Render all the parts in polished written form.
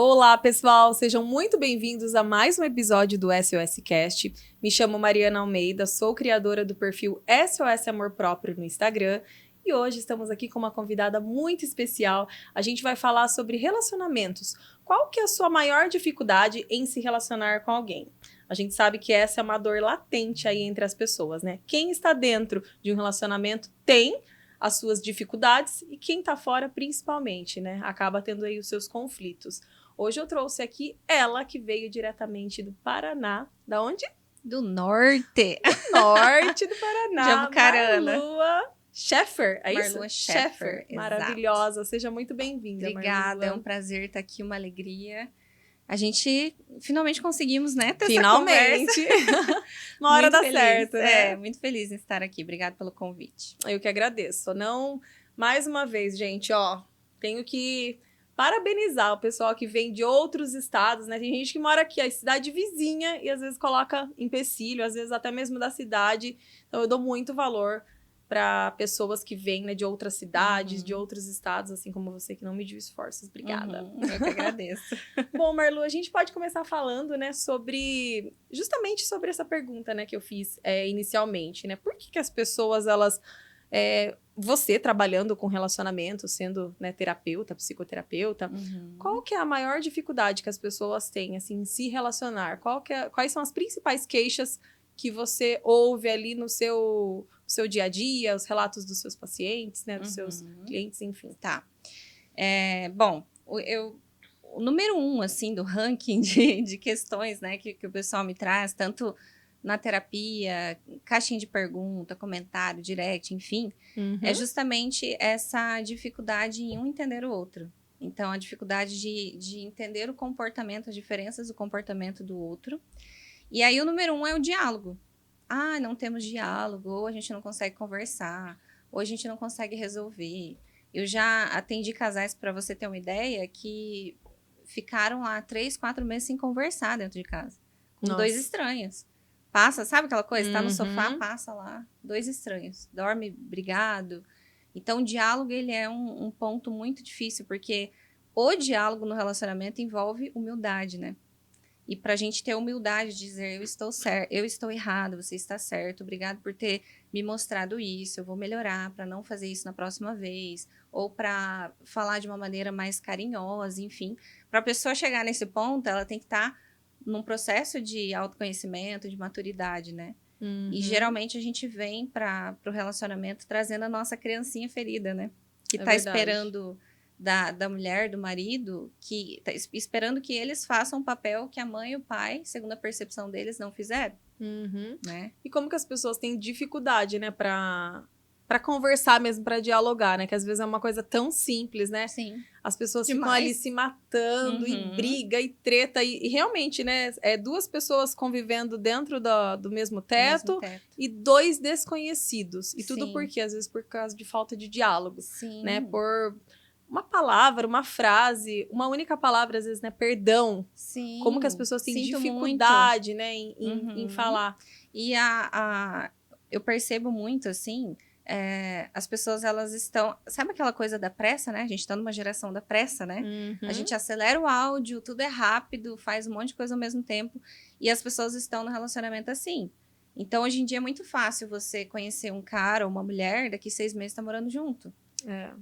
Olá, pessoal! Sejam muito bem-vindos a mais um episódio do SOS Cast. Me chamo Mariana Almeida, sou criadora do perfil SOS Amor Próprio no Instagram e hoje estamos aqui com uma convidada muito especial. A gente vai falar sobre relacionamentos. Qual que é a sua maior dificuldade em se relacionar com alguém? A gente sabe que essa é uma dor latente aí entre as pessoas, né? Quem está dentro de um relacionamento tem as suas dificuldades e quem tá fora principalmente, né? Acaba tendo aí os seus conflitos. Hoje eu trouxe aqui ela, que veio diretamente do Paraná. Da onde? Do norte. Norte do Paraná. Jabucarana. Marlua Scheffer, é isso? Marlua Scheffer, Maravilhosa. Seja muito bem-vinda, Obrigada, Marlua. é um prazer estar aqui, uma alegria. A gente finalmente conseguimos, né, ter Finalmente. essa conversa. Uma hora Muito dá feliz, certo, né? muito feliz em estar aqui. Obrigada pelo convite. Eu que agradeço. Não, mais uma vez, gente, ó, tenho que parabenizar o pessoal que vem de outros estados, né? Tem gente que mora aqui, a cidade vizinha, e às vezes coloca empecilho, às vezes até mesmo da cidade. Então eu dou muito valor para pessoas que vêm, né, de outras cidades, de outros estados, assim como você, que não mediu esforços. Obrigada. Eu que agradeço. Bom, Marlu, a gente pode começar falando, né, justamente sobre essa pergunta, né, que eu fiz inicialmente, né? Por que as pessoas, elas... você trabalhando com relacionamento, sendo, né, terapeuta, psicoterapeuta, qual que é a maior dificuldade que as pessoas têm, assim, em se relacionar? Quais são as principais queixas que você ouve ali no seu dia a dia, os relatos dos seus pacientes, né, dos seus clientes, enfim? Tá. Bom, o número 1, assim, do ranking de questões, né, que o pessoal me traz, tanto na terapia, caixinha de pergunta, comentário, direct, enfim, é justamente essa dificuldade em um entender o outro. Então, a dificuldade de entender o comportamento, as diferenças do comportamento do outro. E aí, o número 1 é o diálogo. Ah, não temos diálogo, ou a gente não consegue conversar, ou a gente não consegue resolver. Eu já atendi casais, para você ter uma ideia, que ficaram lá 3, 4 meses sem conversar dentro de casa. Com Nossa. 2 estranhos. Passa, sabe aquela coisa? Tá no sofá, passa lá, 2 estranhos. Dorme brigado. Então, o diálogo, ele é um ponto muito difícil, porque o diálogo no relacionamento envolve humildade, né? E pra gente ter humildade de dizer, eu estou certo, eu estou errado, você está certo, obrigado por ter me mostrado isso, eu vou melhorar para não fazer isso na próxima vez, ou para falar de uma maneira mais carinhosa, enfim. Para a pessoa chegar nesse ponto, ela tem que estar num processo de autoconhecimento, de maturidade, né? E geralmente a gente vem para o relacionamento trazendo a nossa criancinha ferida, né? Que tá esperando da mulher, do marido, que tá esperando que eles façam o papel que a mãe e o pai, segundo a percepção deles, não fizeram. Né? E como que as pessoas têm dificuldade, né, para conversar mesmo, para dialogar, né? Que às vezes é uma coisa tão simples, né? Sim. As pessoas Demais. ficam ali se matando e briga e treta. E realmente, né? É 2 pessoas convivendo dentro do mesmo teto e 2 desconhecidos. E tudo por quê? Às vezes por causa de falta de diálogo. Sim. Né? Por uma palavra, uma frase, uma única palavra, às vezes, né? Perdão. Sim. Como que as pessoas têm Sinto dificuldade, muito. né? Em falar. E eu percebo muito, assim... as pessoas, elas estão... Sabe aquela coisa da pressa, né? A gente tá numa geração da pressa, né? A gente acelera o áudio, tudo é rápido, faz um monte de coisa ao mesmo tempo. E as pessoas estão no relacionamento assim. Então, hoje em dia é muito fácil você conhecer um cara ou uma mulher, daqui 6 meses tá morando junto.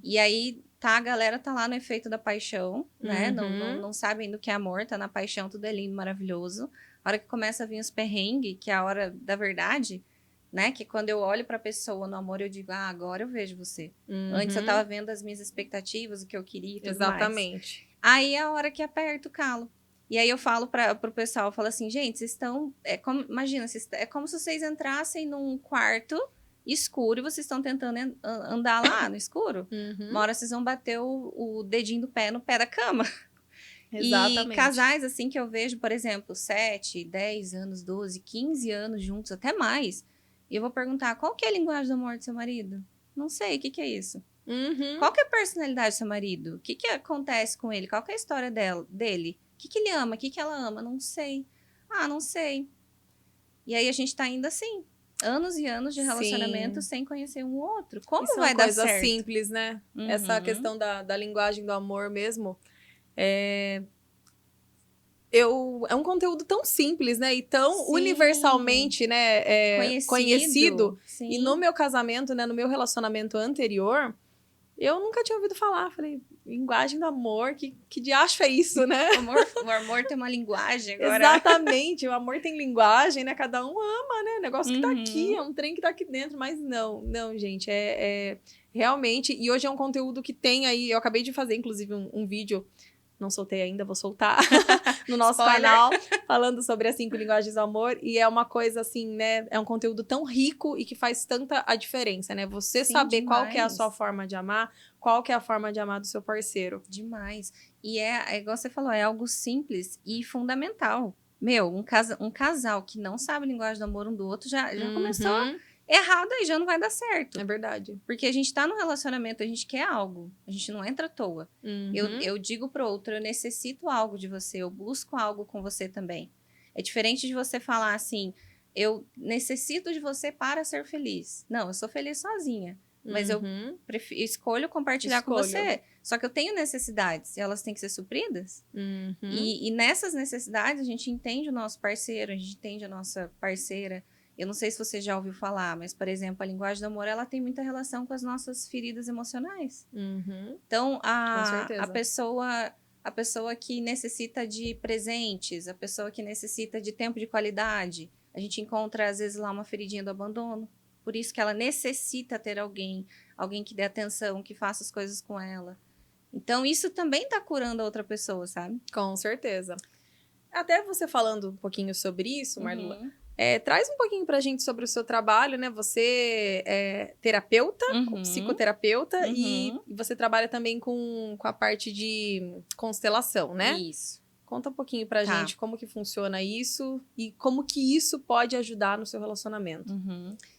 E aí, a galera tá lá no efeito da paixão, né? Não sabem do que é amor, tá na paixão, tudo é lindo, maravilhoso. A hora que começa a vir os perrengues, que é a hora da verdade... Né? Que quando eu olho pra pessoa no amor, eu digo, agora eu vejo você. Antes eu tava vendo as minhas expectativas, o que eu queria e tudo mais. Exatamente. Aí é a hora que aperta o calo. E aí eu falo pro pessoal, eu falo assim, gente, vocês estão... imagina, é como se vocês entrassem num quarto escuro e vocês estão tentando andar lá no escuro. Uma hora vocês vão bater o dedinho do pé no pé da cama. Exatamente. E casais, assim, que eu vejo, por exemplo, 7, 10 anos, 12, 15 anos juntos, até mais... E eu vou perguntar, qual que é a linguagem do amor do seu marido? Não sei, o que é isso? Qual que é a personalidade do seu marido? O que acontece com ele? Qual que é a história dele? O que ele ama? O que ela ama? Não sei. Não sei. E aí a gente tá indo assim, anos e anos de relacionamento sem conhecer um outro. Como vai dar certo? Isso é uma coisa simples, né? Essa questão da linguagem do amor mesmo. é um conteúdo tão simples, né? E tão Sim. universalmente, né, conhecido. Sim. E no meu casamento, né, no meu relacionamento anterior, eu nunca tinha ouvido falar. Falei, linguagem do amor, que diacho é isso, né? O amor tem uma linguagem agora. Exatamente, o amor tem linguagem, né? Cada um ama, né? O negócio que tá aqui, é um trem que tá aqui dentro. Mas não, gente, realmente... E hoje é um conteúdo que tem aí... Eu acabei de fazer, inclusive, um vídeo... Não soltei ainda, vou soltar no nosso canal, falando sobre as 5 linguagens do amor. E é uma coisa assim, né? É um conteúdo tão rico e que faz tanta a diferença, né? Você saber qual que é a sua forma de amar, qual que é a forma de amar do seu parceiro. Demais. E é igual você falou, é algo simples e fundamental. Meu, um casal que não sabe a linguagem do amor um do outro já começou errado e já não vai dar certo. É verdade. Porque a gente tá no relacionamento, a gente quer algo. A gente não entra à toa. Eu digo pro outro, eu necessito algo de você, eu busco algo com você também. É diferente de você falar assim, eu necessito de você para ser feliz. Não, eu sou feliz sozinha. Mas eu escolho compartilhar com você. Só que eu tenho necessidades e elas têm que ser supridas. E nessas necessidades a gente entende o nosso parceiro, a gente entende a nossa parceira. Eu não sei se você já ouviu falar, mas, por exemplo, a linguagem do amor, ela tem muita relação com as nossas feridas emocionais. Então, a pessoa que necessita de presentes, a pessoa que necessita de tempo de qualidade, a gente encontra, às vezes, lá uma feridinha do abandono. Por isso que ela necessita ter alguém que dê atenção, que faça as coisas com ela. Então, isso também tá curando a outra pessoa, sabe? Com certeza. Até você falando um pouquinho sobre isso, Marlua, traz um pouquinho pra gente sobre o seu trabalho, né? Você é terapeuta, psicoterapeuta, e você trabalha também com a parte de constelação, né? Isso. Conta um pouquinho pra gente como que funciona isso e como que isso pode ajudar no seu relacionamento.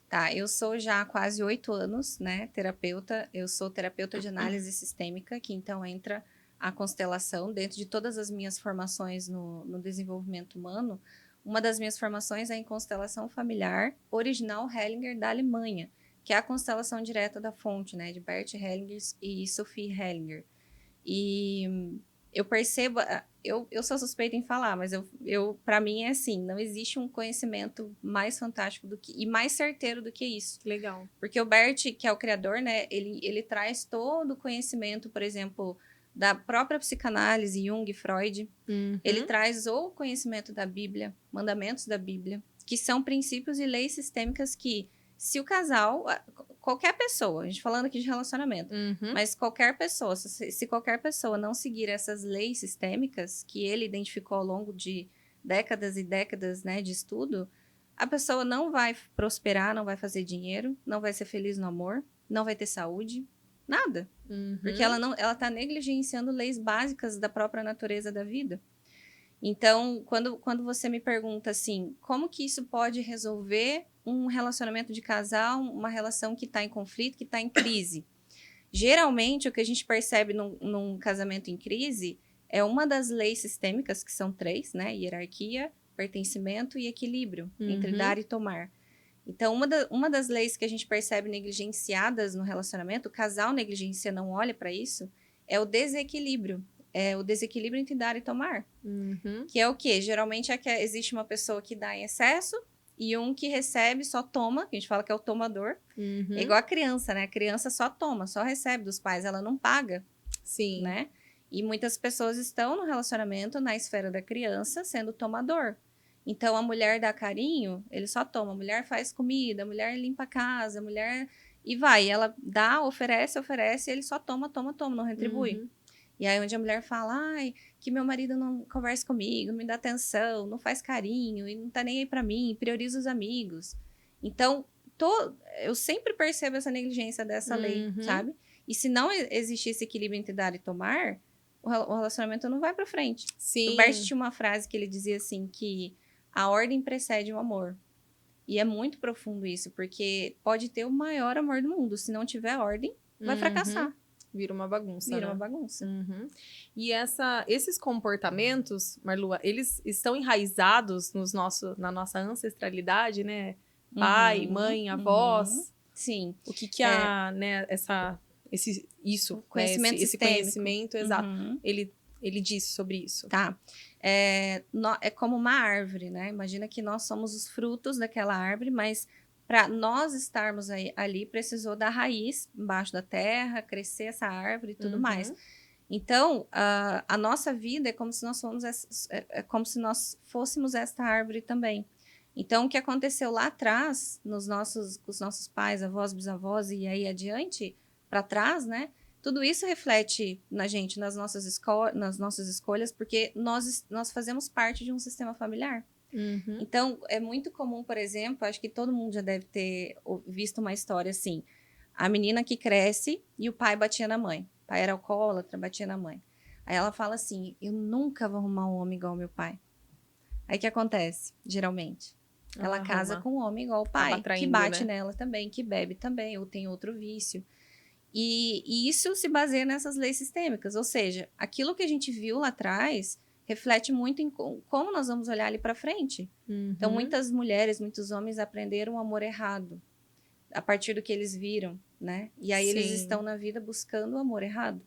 Tá, eu sou já há quase 8 anos, né, terapeuta. Eu sou terapeuta de análise sistêmica, que então entra a constelação dentro de todas as minhas formações no desenvolvimento humano. Uma das minhas formações é em constelação familiar, original Hellinger da Alemanha, que é a constelação direta da fonte, né, de Bert Hellinger e Sophie Hellinger. E eu percebo, eu sou suspeita em falar, mas para mim é assim, não existe um conhecimento mais fantástico e mais certeiro do que isso. Legal. Porque o Bert, que é o criador, né, ele traz todo o conhecimento, por exemplo, da própria psicanálise, Jung, Freud. Ele traz o conhecimento da Bíblia, mandamentos da Bíblia, que são princípios e leis sistêmicas que, se o casal, qualquer pessoa, a gente falando aqui de relacionamento, mas qualquer pessoa, se qualquer pessoa não seguir essas leis sistêmicas que ele identificou ao longo de décadas e décadas, né, de estudo, a pessoa não vai prosperar, não vai fazer dinheiro, não vai ser feliz no amor, não vai ter saúde, nada. Porque ela tá negligenciando leis básicas da própria natureza da vida. Então, quando você me pergunta assim, como que isso pode resolver um relacionamento de casal, uma relação que está em conflito, que está em crise? Geralmente, o que a gente percebe num casamento em crise é uma das leis sistêmicas, que são 3, né? Hierarquia, pertencimento e equilíbrio, entre dar e tomar. Então, uma das leis que a gente percebe negligenciadas no relacionamento, o casal negligencia, não olha para isso, é o desequilíbrio. É o desequilíbrio entre dar e tomar. Que é o quê? Geralmente é que existe uma pessoa que dá em excesso e um que recebe, só toma, que a gente fala que é o tomador. É igual a criança, né? A criança só toma, só recebe dos pais, ela não paga. Sim. Né? E muitas pessoas estão no relacionamento, na esfera da criança, sendo tomador. Então, a mulher dá carinho, ele só toma. A mulher faz comida, a mulher limpa a casa, a mulher... E vai, ela dá, oferece, e ele só toma, não retribui. E aí, onde a mulher fala, ai, que meu marido não conversa comigo, não me dá atenção, não faz carinho, e não tá nem aí pra mim, prioriza os amigos. Então, eu sempre percebo essa negligência dessa lei, sabe? E se não existir esse equilíbrio entre dar e tomar, o relacionamento não vai pra frente. Sim. O Bert tinha uma frase que ele dizia assim, que a ordem precede o amor. E é muito profundo isso, porque pode ter o maior amor do mundo. Se não tiver ordem, vai fracassar. Vira uma bagunça, Vira né? uma bagunça. E esses comportamentos, Marlua, eles estão enraizados na nossa ancestralidade, né? Pai, mãe, avós. Sim. O que né, esse conhecimento esse conhecimento, exato, ele ele disse sobre isso? Tá. É como uma árvore, né? Imagina que nós somos os frutos daquela árvore, mas para nós estarmos ali, precisou da raiz embaixo da terra, crescer essa árvore e tudo mais. Então, a nossa vida é como se como se nós fôssemos esta árvore também. Então, o que aconteceu lá atrás, com os nossos pais, avós, bisavós e aí adiante, para trás, né? Tudo isso reflete na gente, nas nossas escolhas, porque nós fazemos parte de um sistema familiar. Então, é muito comum, por exemplo, acho que todo mundo já deve ter visto uma história assim, a menina que cresce e o pai batia na mãe. O pai era alcoólatra, batia na mãe. Aí ela fala assim, eu nunca vou arrumar um homem igual ao meu pai. Aí o que acontece, geralmente? Ela casa com um homem igual ao pai, que bate nela também, que bebe também, ou tem outro vício. E isso se baseia nessas leis sistêmicas, ou seja, aquilo que a gente viu lá atrás reflete muito em como nós vamos olhar ali para frente. Então, muitas mulheres, muitos homens aprenderam o amor errado a partir do que eles viram, né? E aí eles estão na vida buscando o amor errado.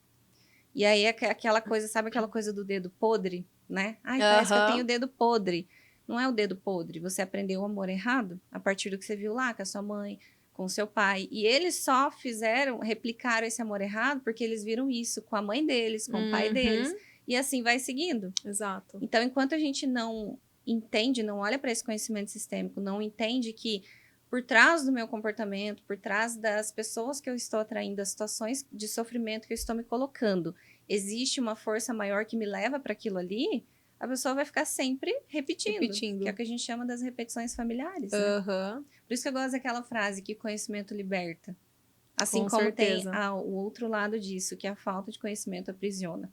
E aí aquela coisa, sabe aquela coisa do dedo podre, né? Ai, parece que eu tenho o dedo podre. Não é o dedo podre, você aprendeu o amor errado a partir do que você viu lá com a sua mãe, com o seu pai. E eles só replicaram esse amor errado porque eles viram isso com a mãe deles, com o pai deles. E assim vai seguindo. Exato. Então, enquanto a gente não entende, não olha para esse conhecimento sistêmico, não entende que por trás do meu comportamento, por trás das pessoas que eu estou atraindo, das situações de sofrimento que eu estou me colocando, existe uma força maior que me leva para aquilo ali, a pessoa vai ficar sempre repetindo. Que é o que a gente chama das repetições familiares. Né? Por isso que eu gosto daquela frase que conhecimento liberta. Assim Com como certeza. tem o outro lado disso, que a falta de conhecimento aprisiona.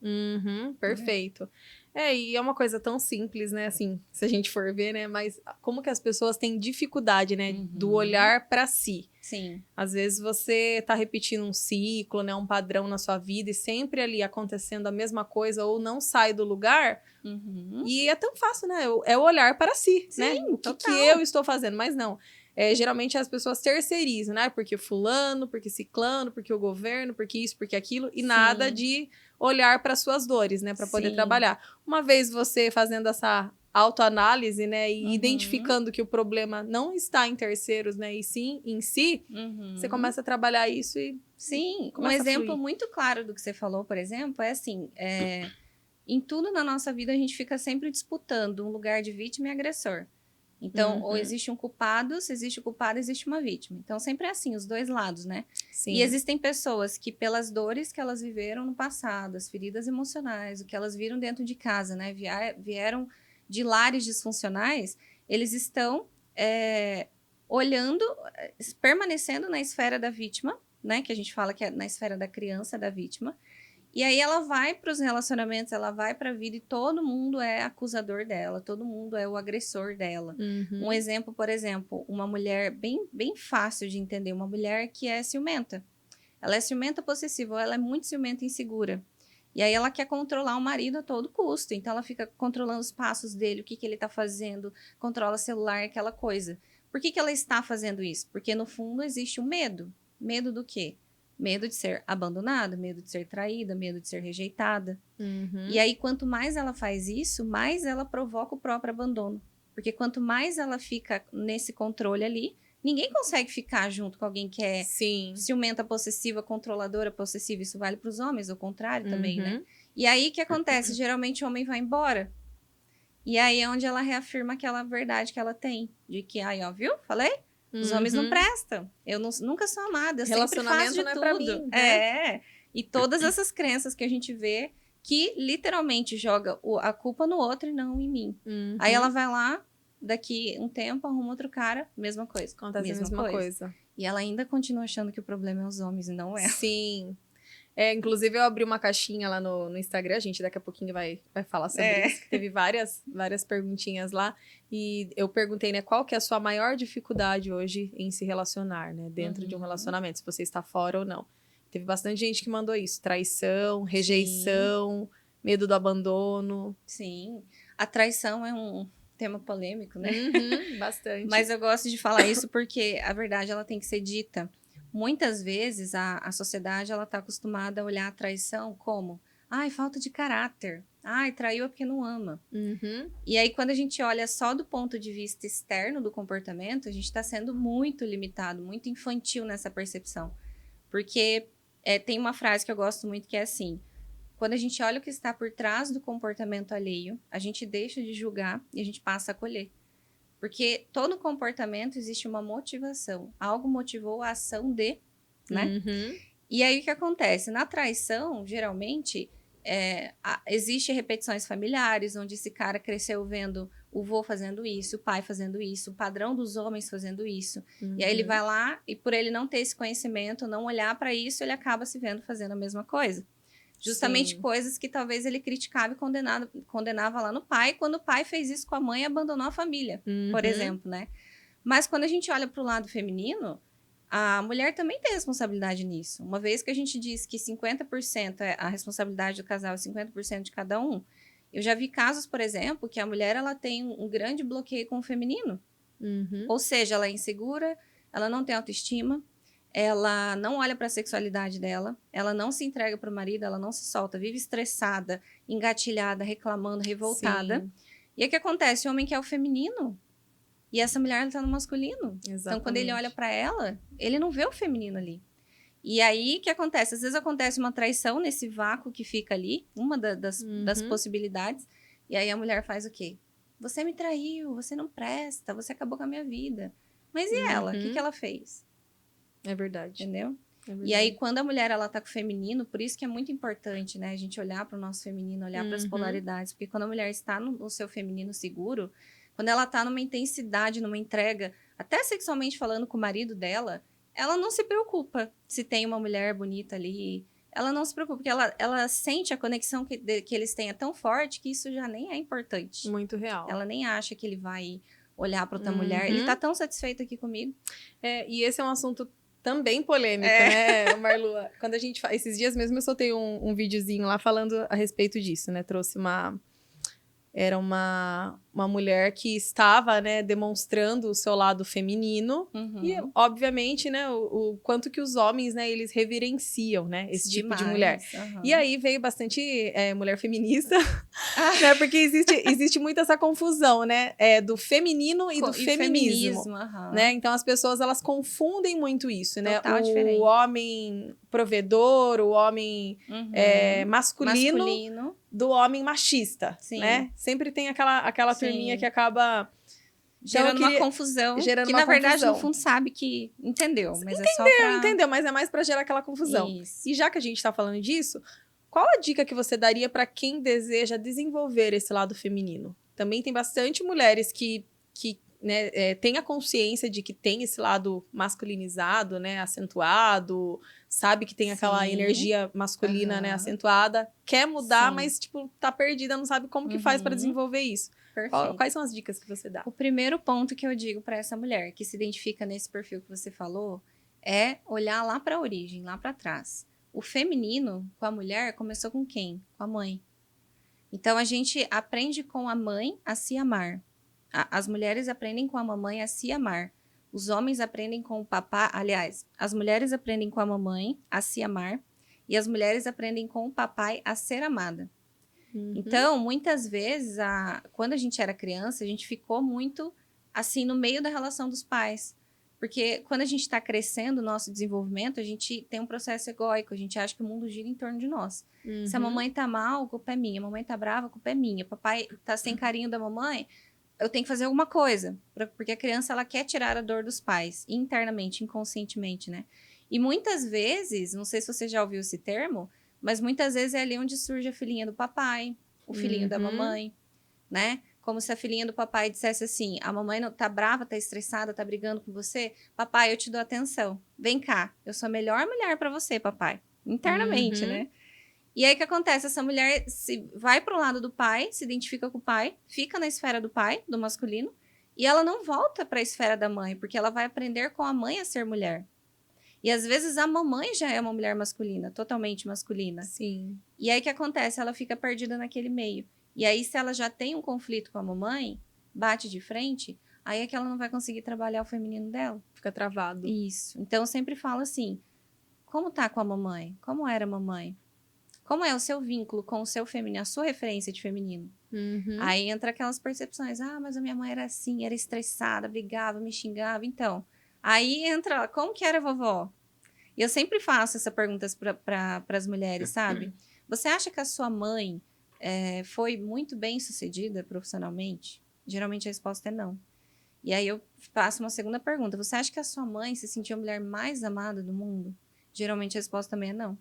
Perfeito. E é uma coisa tão simples, né? Assim, se a gente for ver, né? Mas como que as pessoas têm dificuldade, né? Do olhar para si. Sim. Às vezes você tá repetindo um ciclo, né? Um padrão na sua vida e sempre ali acontecendo a mesma coisa ou não sai do lugar. E é tão fácil, né? É o olhar para si, Sim, né? O que eu estou fazendo, mas não. Geralmente as pessoas terceirizam, né? Porque fulano, porque ciclano, porque o governo, porque isso, porque aquilo. E nada de olhar para suas dores, né? Para poder trabalhar. Uma vez você fazendo essa autoanálise, né? E identificando que o problema não está em terceiros, né? E sim em si, você começa a trabalhar isso e sim, um exemplo muito claro do que você falou, por exemplo, é assim... em tudo na nossa vida, a gente fica sempre disputando um lugar de vítima e agressor. Então, ou existe um culpado, se existe o culpado, existe uma vítima. Então, sempre é assim, os dois lados, né? Sim. E existem pessoas que, pelas dores que elas viveram no passado, as feridas emocionais, o que elas viram dentro de casa, né? Vieram de lares disfuncionais, eles estão olhando, permanecendo na esfera da vítima, né? Que a gente fala que é na esfera da criança, da vítima. E aí ela vai para os relacionamentos, ela vai para a vida e todo mundo é acusador dela, todo mundo é o agressor dela. Um exemplo, por exemplo, uma mulher bem fácil de entender, uma mulher que é ciumenta. Ela é ciumenta possessiva, ela é muito ciumenta e insegura. E aí ela quer controlar o marido a todo custo. Então ela fica controlando os passos dele, o que ele está fazendo, controla o celular, aquela coisa. Por que ela está fazendo isso? Porque no fundo existe um medo. Medo do quê? Medo de ser abandonada, medo de ser traída, medo de ser rejeitada. E aí, quanto mais ela faz isso, mais ela provoca o próprio abandono. Porque quanto mais ela fica nesse controle ali, ninguém consegue ficar junto com alguém que é ciumenta, possessiva, controladora, possessiva. Isso vale para os homens, o contrário também, né? E aí, o que acontece? Geralmente, o homem vai embora. E aí é onde ela reafirma aquela verdade que ela tem. De que, aí, ó, viu? Falei? Os homens não prestam. Eu nunca sou amada. Eu sempre faço de tudo. Pra mim, né? E todas essas crenças que a gente vê que literalmente joga a culpa no outro e não em mim. Aí ela vai lá, daqui um tempo, arruma outro cara, mesma coisa. Acontece a mesma coisa. E ela ainda continua achando que o problema é os homens e não ela. Sim. Inclusive, eu abri uma caixinha lá no Instagram, a gente daqui a pouquinho vai falar sobre isso, que teve várias perguntinhas lá, e eu perguntei, né, qual que é a sua maior dificuldade hoje em se relacionar, né, dentro de um relacionamento, se você está fora ou não. Teve bastante gente que mandou isso, traição, rejeição, medo do abandono. Sim, a traição é um tema polêmico, né? Bastante. Mas eu gosto de falar isso porque a verdade ela tem que ser dita. Muitas vezes a sociedade ela está acostumada a olhar a traição como Ai, falta de caráter. Ai, traiu é porque não ama. Uhum. E aí, quando a gente olha só do ponto de vista externo do comportamento, a gente está sendo muito limitado, muito infantil nessa percepção. Porque tem uma frase que eu gosto muito que é assim: quando a gente olha o que está por trás do comportamento alheio, a gente deixa de julgar e a gente passa a acolher. Porque todo comportamento existe uma motivação. Algo motivou a ação de, né? Uhum. E aí, o que acontece? Na traição, geralmente, existe repetições familiares, onde esse cara cresceu vendo o vô fazendo isso, o pai fazendo isso, o padrão dos homens fazendo isso. E aí ele vai lá e, por ele não ter esse conhecimento, não olhar para isso, ele acaba se vendo fazendo a mesma coisa. Justamente Sim. coisas que talvez ele criticava e condenava lá no pai, quando o pai fez isso com a mãe e abandonou a família, por Uhum. exemplo, né? Mas quando a gente olha para o lado feminino, a mulher também tem responsabilidade nisso. Uma vez que a gente diz que 50% é a responsabilidade do casal e 50% de cada um, eu já vi casos, por exemplo, que a mulher ela tem um grande bloqueio com o feminino. Uhum. Ou seja, ela é insegura, ela não tem autoestima, ela não olha para a sexualidade dela, ela não se entrega para o marido, ela não se solta, vive estressada, engatilhada, reclamando, revoltada. Sim. E aí o que acontece? O homem quer o feminino. E essa mulher está no masculino. Exatamente. Então, quando ele olha para ela, ele não vê o feminino ali. E aí, o que acontece? Às vezes acontece uma traição nesse vácuo que fica ali, uma das possibilidades. E aí a mulher faz o quê? Você me traiu, você não presta, você acabou com a minha vida. Mas e ela? O que ela fez? É verdade. Entendeu? É verdade. E aí, quando a mulher ela tá com o feminino, por isso que é muito importante, né? A gente olhar para o nosso feminino, olhar para as polaridades. Porque quando a mulher está no seu feminino seguro, quando ela tá numa intensidade, numa entrega, até sexualmente falando com o marido dela, ela não se preocupa se tem uma mulher bonita ali. Ela não se preocupa, porque ela sente a conexão que eles têm é tão forte que isso já nem é importante. Muito real. Ela nem acha que ele vai olhar para outra mulher. Ele tá tão satisfeito aqui comigo. E esse é um assunto também polêmico, né, Marlu? Quando a gente esses dias mesmo eu soltei um videozinho lá falando a respeito disso, né? Trouxe era uma mulher que estava, né, demonstrando o seu lado feminino. E, obviamente, né, o quanto que os homens, né, eles reverenciam, né, esse tipo de mulher. E aí veio bastante mulher feminista, né, porque existe muito essa confusão, né, do feminino e do feminismo. Né? Então, as pessoas, elas confundem muito isso, né? O homem provedor, o homem masculino do homem machista, né? Sempre tem aquela turminha que acaba gerando uma confusão, que na verdade no fundo sabe que entendeu, mas entendeu, mas é mais para gerar aquela confusão. Isso. E já que a gente tá falando disso, qual a dica que você daria para quem deseja desenvolver esse lado feminino? Também tem bastante mulheres que né, tem a consciência de que tem esse lado masculinizado, né, acentuado, sabe que tem aquela energia masculina, né, acentuada, quer mudar, mas, tipo, tá perdida, não sabe como que faz para desenvolver isso. Quais são as dicas que você dá? O primeiro ponto que eu digo para essa mulher que se identifica nesse perfil que você falou é olhar lá para a origem, lá para trás. O feminino com a mulher começou com quem? Com a mãe. Então, a gente aprende com a mãe a se amar. As mulheres aprendem com a mamãe a se amar. Os homens aprendem com o papai. Aliás, as mulheres aprendem com a mamãe a se amar. E as mulheres aprendem com o papai a ser amada. Então, muitas vezes, quando a gente era criança, a gente ficou muito assim no meio da relação dos pais. Porque quando a gente está crescendo o nosso desenvolvimento, a gente tem um processo egóico. A gente acha que o mundo gira em torno de nós. Se a mamãe tá mal, a culpa é minha. A mamãe tá brava, a culpa é minha. O papai tá sem carinho da mamãe, eu tenho que fazer alguma coisa, porque a criança ela quer tirar a dor dos pais, internamente, inconscientemente, né? E muitas vezes, não sei se você já ouviu esse termo, mas muitas vezes é ali onde surge a filhinha do papai, o filhinho da mamãe, né? Como se a filhinha do papai dissesse assim, a mamãe não tá brava, tá estressada, tá brigando com você, papai, eu te dou atenção, vem cá, eu sou a melhor mulher para você, papai, internamente, né? E aí, o que acontece? Essa mulher vai pro lado do pai, se identifica com o pai, fica na esfera do pai, do masculino, e ela não volta para a esfera da mãe, porque ela vai aprender com a mãe a ser mulher. E às vezes a mamãe já é uma mulher masculina, totalmente masculina. Sim. E aí, o que acontece? Ela fica perdida naquele meio. E aí, se ela já tem um conflito com a mamãe, bate de frente, aí é que ela não vai conseguir trabalhar o feminino dela. Fica travado. Isso. Então, eu sempre falo assim, como tá com a mamãe? Como era a mamãe? Como é o seu vínculo com o seu feminino, a sua referência de feminino? Aí entra aquelas percepções. Ah, mas a minha mãe era assim, era estressada, brigava, me xingava. Então, aí entra, como que era a vovó? E eu sempre faço essa pergunta para as mulheres, sabe? Você acha que a sua mãe foi muito bem sucedida profissionalmente? Geralmente a resposta é não. E aí eu faço uma segunda pergunta. Você acha que a sua mãe se sentiu a mulher mais amada do mundo? Geralmente a resposta também é não.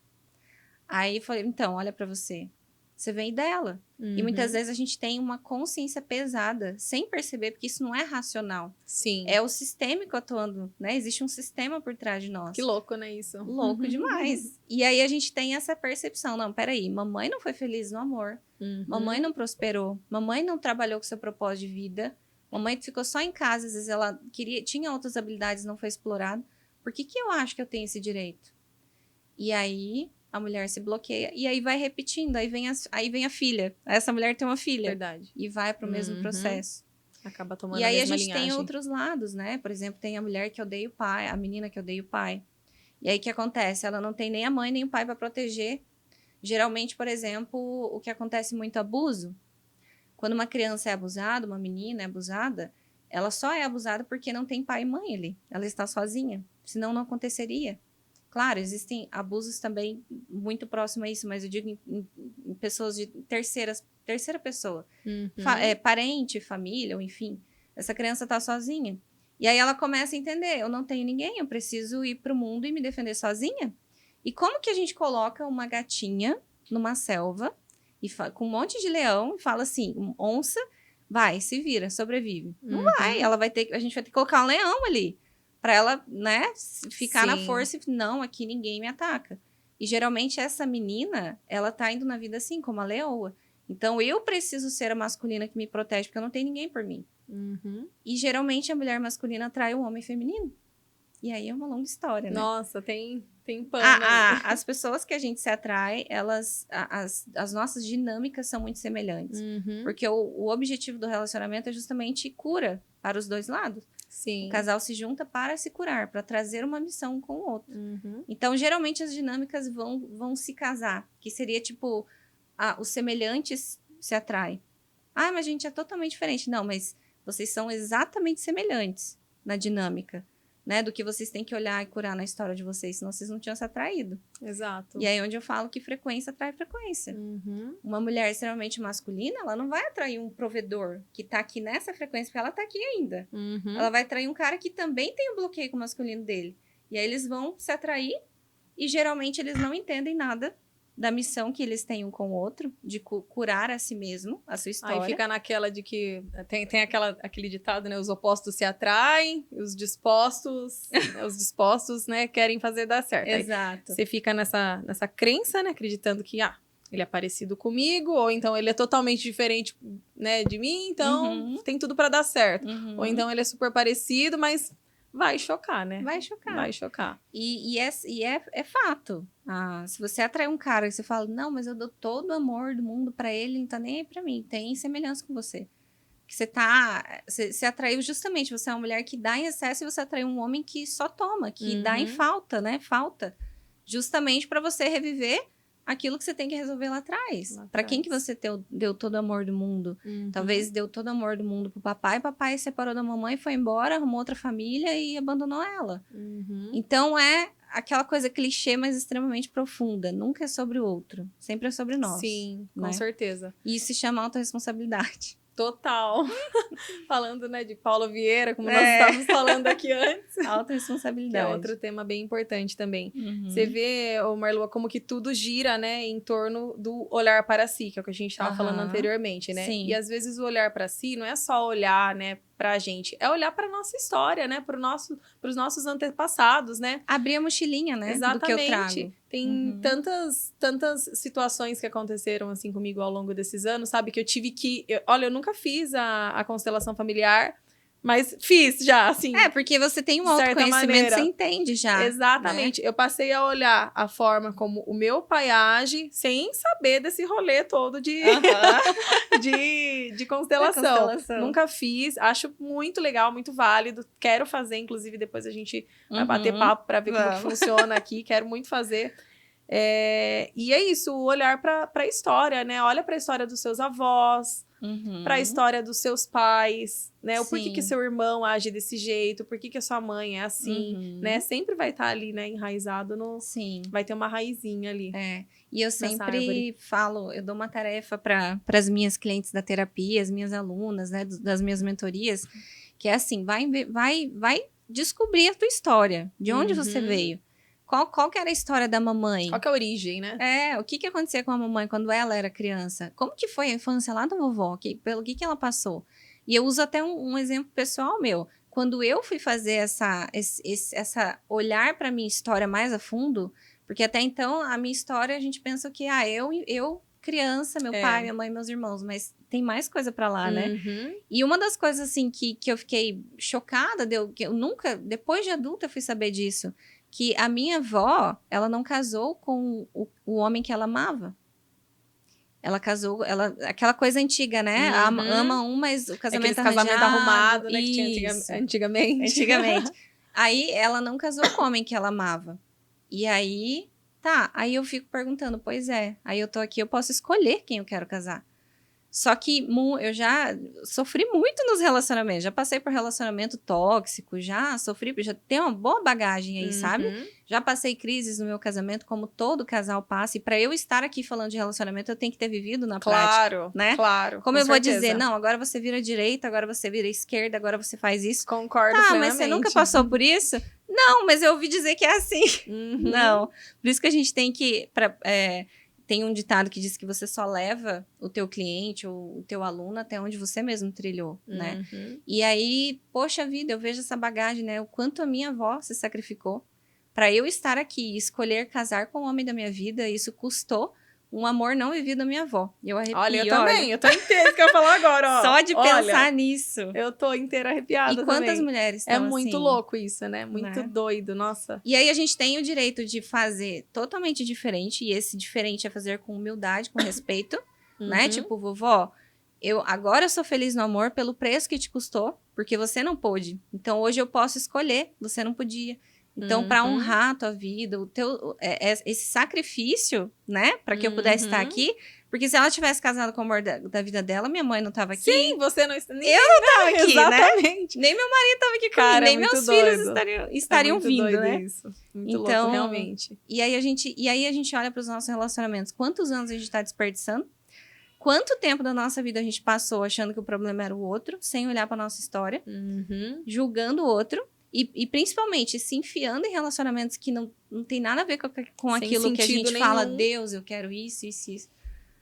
Aí eu falei, então, olha pra você. Você vem dela. E muitas vezes a gente tem uma consciência pesada, sem perceber, porque isso não é racional. Sim. É o sistêmico atuando, né? Existe um sistema por trás de nós. Que louco, né, isso? Louco demais. E aí a gente tem essa percepção. Não, peraí, mamãe não foi feliz no amor. Mamãe não prosperou. Mamãe não trabalhou com seu propósito de vida. Mamãe ficou só em casa, às vezes ela tinha outras habilidades, não foi explorada. Por que eu acho que eu tenho esse direito? E aí a mulher se bloqueia e aí vai repetindo, aí vem a filha. Essa mulher tem uma filha. Verdade. E vai para o mesmo processo. Acaba tomando e a aí mesma a gente linhagem. tem outros lados, né? Por exemplo, tem a mulher que odeia o pai, a menina que odeia o pai. E aí o que acontece? Ela não tem nem a mãe nem o pai para proteger. Geralmente, por exemplo, o que acontece muito abuso, quando uma criança é abusada, uma menina é abusada, ela só é abusada porque não tem pai e mãe ali. Ela está sozinha. Senão não aconteceria. Claro, existem abusos também muito próximos a isso, mas eu digo em pessoas de terceira pessoa. Parente, família, ou enfim. Essa criança está sozinha. E aí ela começa a entender, eu não tenho ninguém, eu preciso ir para o mundo e me defender sozinha. E como que a gente coloca uma gatinha numa selva, com um monte de leão, e fala assim, onça, vai, se vira, sobrevive. Não vai, a gente vai ter que colocar um leão ali. Para ela, né, ficar na força e não, aqui ninguém me ataca. E geralmente essa menina, ela tá indo na vida assim, como a leoa. Então eu preciso ser a masculina que me protege, porque eu não tenho ninguém por mim. E geralmente a mulher masculina atrai o homem feminino. E aí é uma longa história, né? Nossa, tem pano aí. As pessoas que a gente se atrai, as nossas dinâmicas são muito semelhantes. Porque o objetivo do relacionamento é justamente cura para os dois lados. Sim. O casal se junta para se curar, para trazer uma missão com o outro. Então, geralmente, as dinâmicas vão se casar. Que seria, tipo, os semelhantes se atraem. Ah, mas a gente é totalmente diferente. Não, mas vocês são exatamente semelhantes na dinâmica, né? Do que vocês têm que olhar e curar na história de vocês, senão vocês não tinham se atraído. Exato. E aí, onde eu falo que frequência atrai frequência. Uma mulher extremamente masculina, ela não vai atrair um provedor que tá aqui nessa frequência, porque ela tá aqui ainda. Ela vai atrair um cara que também tem o bloqueio com o masculino dele. E aí, eles vão se atrair e, geralmente, eles não entendem nada da missão que eles têm um com o outro, de curar a si mesmo, a sua história. Aí fica naquela de que tem aquele ditado, né? Os opostos se atraem, os dispostos, né, querem fazer dar certo. Exato. Aí você fica nessa crença, né? Acreditando que, ele é parecido comigo, ou então ele é totalmente diferente, né, de mim, então tem tudo pra dar certo. Ou então ele é super parecido, mas vai chocar, né? Vai chocar. Vai chocar. E é fato. Se você atrai um cara e você fala, não, mas eu dou todo o amor do mundo pra ele, ele não tá nem aí pra mim. Tem semelhança com você. Que você atraiu justamente, você é uma mulher que dá em excesso e você atraiu um homem que só toma, que dá em falta, né? Falta. Justamente pra você reviver aquilo que você tem que resolver lá atrás. Pra quem que você deu todo o amor do mundo? Talvez deu todo o amor do mundo pro papai separou da mamãe, foi embora, arrumou outra família e abandonou ela. Então, é aquela coisa clichê, mas extremamente profunda. Nunca é sobre o outro. Sempre é sobre nós. Sim, né? Com certeza. E isso se chama autorresponsabilidade. Total. Falando, né, de Paulo Vieira, como nós estávamos falando aqui antes. Autoresponsabilidade. Que é outro tema bem importante também. Você vê, Marlua, como que tudo gira, né, em torno do olhar para si, que é o que a gente estava falando anteriormente, né? Sim. E às vezes o olhar para si não é só olhar, né, pra gente, é olhar pra nossa história, né, pros nossos antepassados, né? Abrir a mochilinha, né? Exatamente. Do que eu trago. Tem tantas situações que aconteceram assim comigo ao longo desses anos, sabe? Que eu tive que... Olha, eu nunca fiz a constelação familiar, mas fiz já, assim. Porque você tem um autoconhecimento, você entende já. Exatamente. Né? Eu passei a olhar a forma como o meu pai age, sem saber desse rolê todo de constelação. Nunca fiz. Acho muito legal, muito válido. Quero fazer, inclusive, depois a gente vai bater papo para ver como que funciona aqui. Quero muito fazer. E é isso, o olhar para a história, né? Olha para a história dos seus avós, para a história dos seus pais, né? O porquê que seu irmão age desse jeito, por que a sua mãe é assim, né? Sempre vai estar ali, né? Enraizado no... Sim. Vai ter uma raizinha ali. E eu sempre falo, eu dou uma tarefa para as minhas clientes da terapia, as minhas alunas, né? Das minhas mentorias, que é assim, vai descobrir a tua história, de onde você veio. Qual que era a história da mamãe? Qual que é a origem, né? O que acontecia com a mamãe quando ela era criança? Como que foi a infância lá da vovó? Pelo que ela passou? E eu uso até um exemplo pessoal meu. Quando eu fui fazer essa olhar para minha história mais a fundo, porque até então a minha história a gente pensa que eu criança, meu pai, minha mãe, meus irmãos, mas tem mais coisa para lá, né? E uma das coisas assim que eu fiquei chocada, que eu nunca, depois de adulta, eu fui saber disso. Que a minha avó, ela não casou com o homem que ela amava. Ela casou, aquela coisa antiga, né? Ama um, mas o casamento casamento arrumado, né? Que tinha antigamente. Antigamente. Aí ela não casou com o homem que ela amava. E aí, aí eu fico perguntando, pois é, aí eu tô aqui, eu posso escolher quem eu quero casar. Só que eu já sofri muito nos relacionamentos. Já passei por relacionamento tóxico, já tenho uma boa bagagem aí, sabe? Já passei crises no meu casamento, como todo casal passa. E para eu estar aqui falando de relacionamento, eu tenho que ter vivido na prática, né? Claro, como eu vou dizer, não, agora você vira direita, agora você vira esquerda, agora você faz isso. Concordo plenamente. Mas você nunca passou por isso? Não, mas eu ouvi dizer que é assim. Não. Por isso que a gente tem que... Tem um ditado que diz que você só leva o teu cliente ou o teu aluno até onde você mesmo trilhou, né? E aí, poxa vida, eu vejo essa bagagem, né? O quanto a minha avó se sacrificou para eu estar aqui e escolher casar com o homem da minha vida. Isso custou um amor não vivido da minha avó. Eu arrepio. Olha, eu também. Eu tô inteira que eu ia falar agora, ó. Só de pensar nisso. Eu tô inteira arrepiada. E quantas mulheres estão assim? É muito louco isso, né? Muito doido, nossa. E aí a gente tem o direito de fazer totalmente diferente. E esse diferente é fazer com humildade, com respeito, né? Tipo, vovó, agora eu sou feliz no amor pelo preço que te custou, porque você não pôde. Então hoje eu posso escolher, você não podia. Então, para honrar a tua vida, esse sacrifício, né? Para que eu pudesse estar aqui. Porque se ela tivesse casado com o amor da vida dela, minha mãe não estava aqui. Sim, você não... Eu não estava aqui, exatamente. Né? Nem meu marido estava aqui comigo, nem meus filhos estariam vindo, né? Isso. Muito louco, realmente. E aí a gente olha para os nossos relacionamentos. Quantos anos a gente está desperdiçando? Quanto tempo da nossa vida a gente passou achando que o problema era o outro, sem olhar para nossa história, julgando o outro. E principalmente se enfiando em relacionamentos que não tem nada a ver com aquilo que a gente fala, Deus, eu quero isso.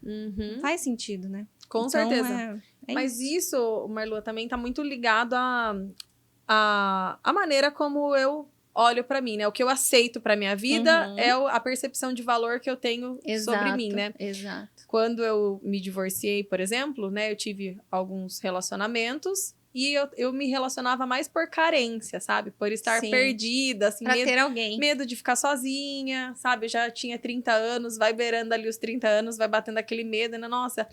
Não faz sentido, né? Com certeza. Mas isso, Marlua, também tá muito ligado à maneira como eu olho pra mim, né? O que eu aceito pra minha vida é a percepção de valor que eu tenho sobre mim, né? Exato. Quando eu me divorciei, por exemplo, né? Eu tive alguns relacionamentos. E eu me relacionava mais por carência, sabe? Por estar perdida, assim. Pra ter alguém. Medo de ficar sozinha, sabe? Eu já tinha 30 anos, vai beirando ali os 30 anos, vai batendo aquele medo, né? Nossa,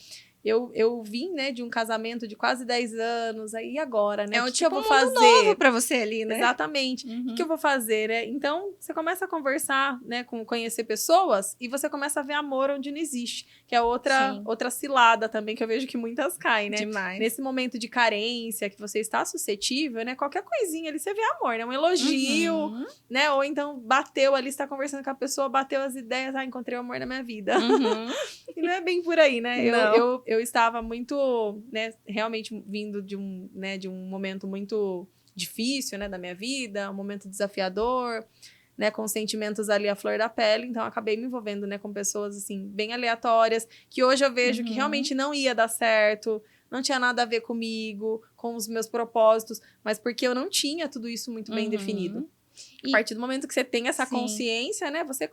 eu vim, né, de um casamento de quase 10 anos, aí agora, né? O que eu vou fazer? Novo pra você ali, né? Exatamente. O que eu vou fazer, né? Então, você começa a conversar, né, conhecer pessoas e você começa a ver amor onde não existe, que é outra cilada também que eu vejo que muitas caem, né? Demais. Nesse momento de carência, que você está suscetível, né? Qualquer coisinha ali, você vê amor, né? Um elogio, né? Ou então bateu ali, você tá conversando com a pessoa, bateu as ideias, encontrei o amor na minha vida. E não é bem por aí, né? Eu estava muito, né, realmente vindo de um momento muito difícil, né, da minha vida, um momento desafiador, né, com sentimentos ali à flor da pele, então eu acabei me envolvendo, né, com pessoas, assim, bem aleatórias, que hoje eu vejo que realmente não ia dar certo, não tinha nada a ver comigo, com os meus propósitos, mas porque eu não tinha tudo isso muito bem definido. A partir do momento que você tem essa consciência, né, você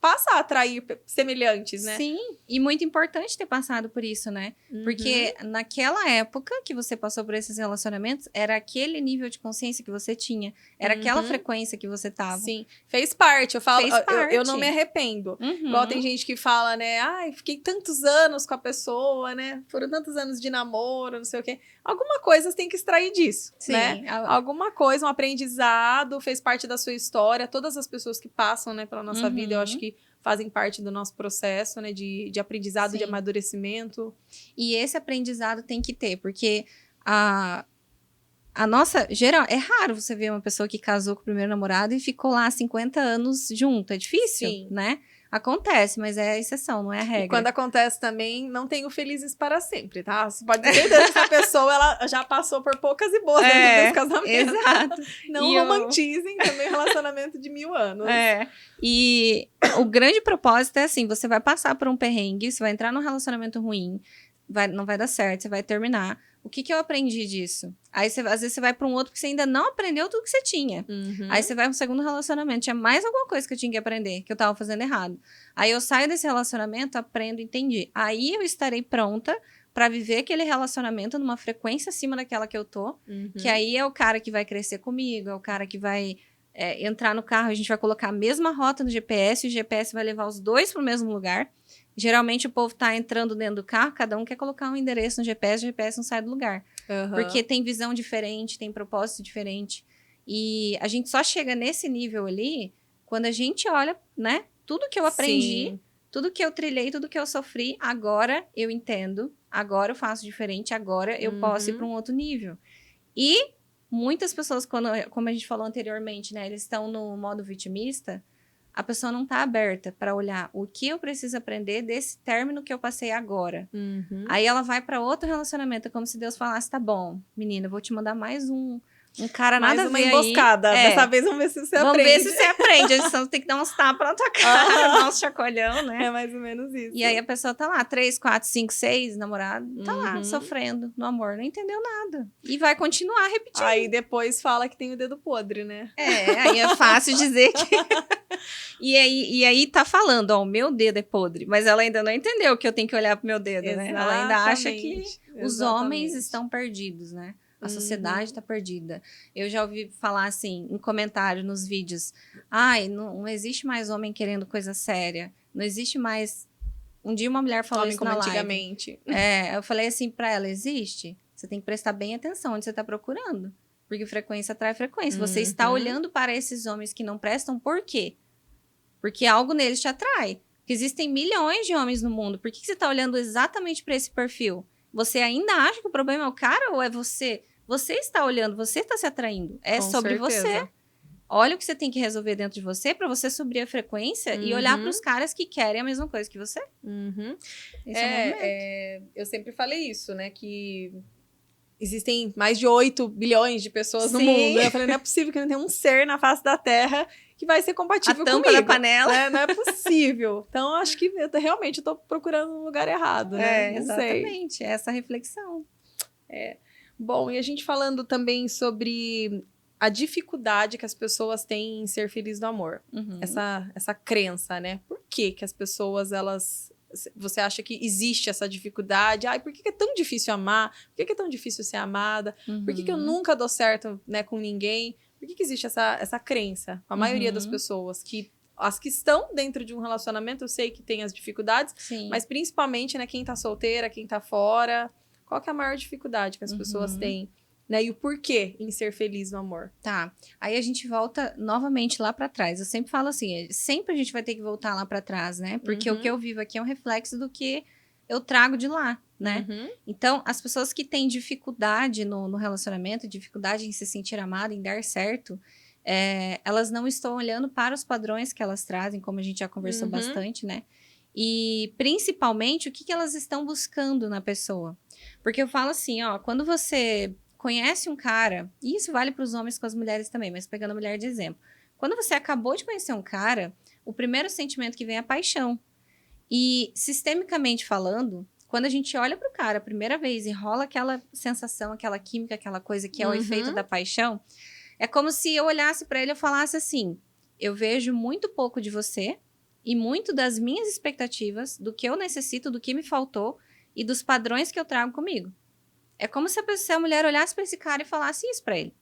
passa a atrair semelhantes, né? Sim, e muito importante ter passado por isso, né? Porque naquela época que você passou por esses relacionamentos, era aquele nível de consciência que você tinha, era aquela frequência que você tava. Sim, fez parte, eu falo, eu não me arrependo. Igual tem gente que fala, né, fiquei tantos anos com a pessoa, né, foram tantos anos de namoro, não sei o quê. Alguma coisa você tem que extrair disso, né? Alguma coisa, um aprendizado, fez parte da sua história, todas as pessoas que passam, né, pela nossa vida, eu acho que que fazem parte do nosso processo, né? De aprendizado, de amadurecimento. E esse aprendizado tem que ter, porque a nossa... é raro você ver uma pessoa que casou com o primeiro namorado e ficou lá 50 anos junto. É difícil, Sim. né? Acontece, mas é a exceção, não é a regra. E quando acontece também, não tenho felizes para sempre, tá? Você pode ter certeza que essa pessoa, ela já passou por poucas e boas dentro desse casamento. Exato. Não romantizem também o relacionamento de 1000 anos. E o grande propósito é assim, você vai passar por um perrengue, você vai entrar num relacionamento ruim, não vai dar certo, você vai terminar. O que eu aprendi disso? Aí, às vezes, você vai para um outro que você ainda não aprendeu tudo que você tinha. Aí, você vai para um segundo relacionamento. Tinha mais alguma coisa que eu tinha que aprender, que eu estava fazendo errado. Aí, eu saio desse relacionamento, aprendo, entendi. Aí, eu estarei pronta para viver aquele relacionamento numa frequência acima daquela que eu tô. Que aí é o cara que vai crescer comigo, é o cara que vai entrar no carro, a gente vai colocar a mesma rota no GPS, e o GPS vai levar os dois para o mesmo lugar. Geralmente o povo tá entrando dentro do carro, cada um quer colocar um endereço no GPS, o GPS não sai do lugar. Porque tem visão diferente, tem propósito diferente. E a gente só chega nesse nível ali quando a gente olha, né? Tudo que eu aprendi, tudo que eu trilhei, tudo que eu sofri, agora eu entendo, agora eu faço diferente, agora eu posso ir para um outro nível. E muitas pessoas, como a gente falou anteriormente, né? Eles estão no modo vitimista. A pessoa não está aberta para olhar o que eu preciso aprender desse término que eu passei agora. Aí ela vai para outro relacionamento, é como se Deus falasse, tá bom, menina, eu vou te mandar mais um cara nada a ver aí. Mais uma emboscada. Dessa vez vamos ver se você aprende. Vamos ver se você aprende. A gente tem que dar uns tapas na tua cara, dar uns chacoalhão, né? É mais ou menos isso. E aí a pessoa tá lá, 3, 4, 5, 6 namorados, tá lá, sofrendo no amor, não entendeu nada. E vai continuar repetindo. Aí depois fala que tem o dedo podre, né? Aí é fácil dizer que... E aí tá falando, ó, o meu dedo é podre. Mas ela ainda não entendeu que eu tenho que olhar pro meu dedo, né? Ela ainda acha que os homens estão perdidos, né? A sociedade tá perdida. Eu já ouvi falar assim, em comentário nos vídeos. Ai, não existe mais homem querendo coisa séria. Não existe mais... Um dia uma mulher falou isso na live. Antigamente. Eu falei assim pra ela, existe? Você tem que prestar bem atenção onde você tá procurando. Porque frequência atrai frequência. Você está olhando para esses homens que não prestam, por quê? Porque algo neles te atrai. Porque existem milhões de homens no mundo. Por que você está olhando exatamente para esse perfil? Você ainda acha que o problema é o cara ou é você? Você está olhando, você está se atraindo. É Com sobre certeza. você. Olha o que você tem que resolver dentro de você para você subir a frequência e olhar para os caras que querem a mesma coisa que você. Esse é o movimento. Eu sempre falei isso, né? Que existem mais de 8 bilhões de pessoas no Sim. mundo. Eu falei, não é possível que não tenha um ser na face da Terra que vai ser compatível A tampa comigo. da panela. Né? Não é possível. Então, acho que realmente eu tô procurando um lugar errado, né? Não sei. Exatamente. Essa reflexão. Bom, e a gente falando também sobre a dificuldade que as pessoas têm em ser felizes no amor. Essa crença, né? Por que as pessoas, elas... Você acha que existe essa dificuldade? Ai, por que é tão difícil amar? Por que é tão difícil ser amada? Por que eu nunca dou certo, né, com ninguém? Por que existe essa crença? A maioria das pessoas as que estão dentro de um relacionamento, eu sei que tem as dificuldades, Sim. mas principalmente, né, quem tá solteira, quem tá fora, qual que é a maior dificuldade que as pessoas têm, né, e o porquê em ser feliz no amor? Tá, aí a gente volta novamente lá pra trás. Eu sempre falo assim, sempre a gente vai ter que voltar lá pra trás, né? Porque o que eu vivo aqui é um reflexo do que eu trago de lá, né? Então, as pessoas que têm dificuldade no relacionamento, dificuldade em se sentir amada, em dar certo, elas não estão olhando para os padrões que elas trazem, como a gente já conversou bastante, né? E, principalmente, o que elas estão buscando na pessoa. Porque eu falo assim, ó, quando você conhece um cara, e isso vale para os homens com as mulheres também, mas pegando a mulher de exemplo. Quando você acabou de conhecer um cara, o primeiro sentimento que vem é a paixão. E, sistemicamente falando, quando a gente olha pro cara a primeira vez e rola aquela sensação, aquela química, aquela coisa que é o efeito da paixão, é como se eu olhasse para ele e falasse assim, eu vejo muito pouco de você e muito das minhas expectativas, do que eu necessito, do que me faltou e dos padrões que eu trago comigo. É como se a mulher olhasse para esse cara e falasse isso para ele,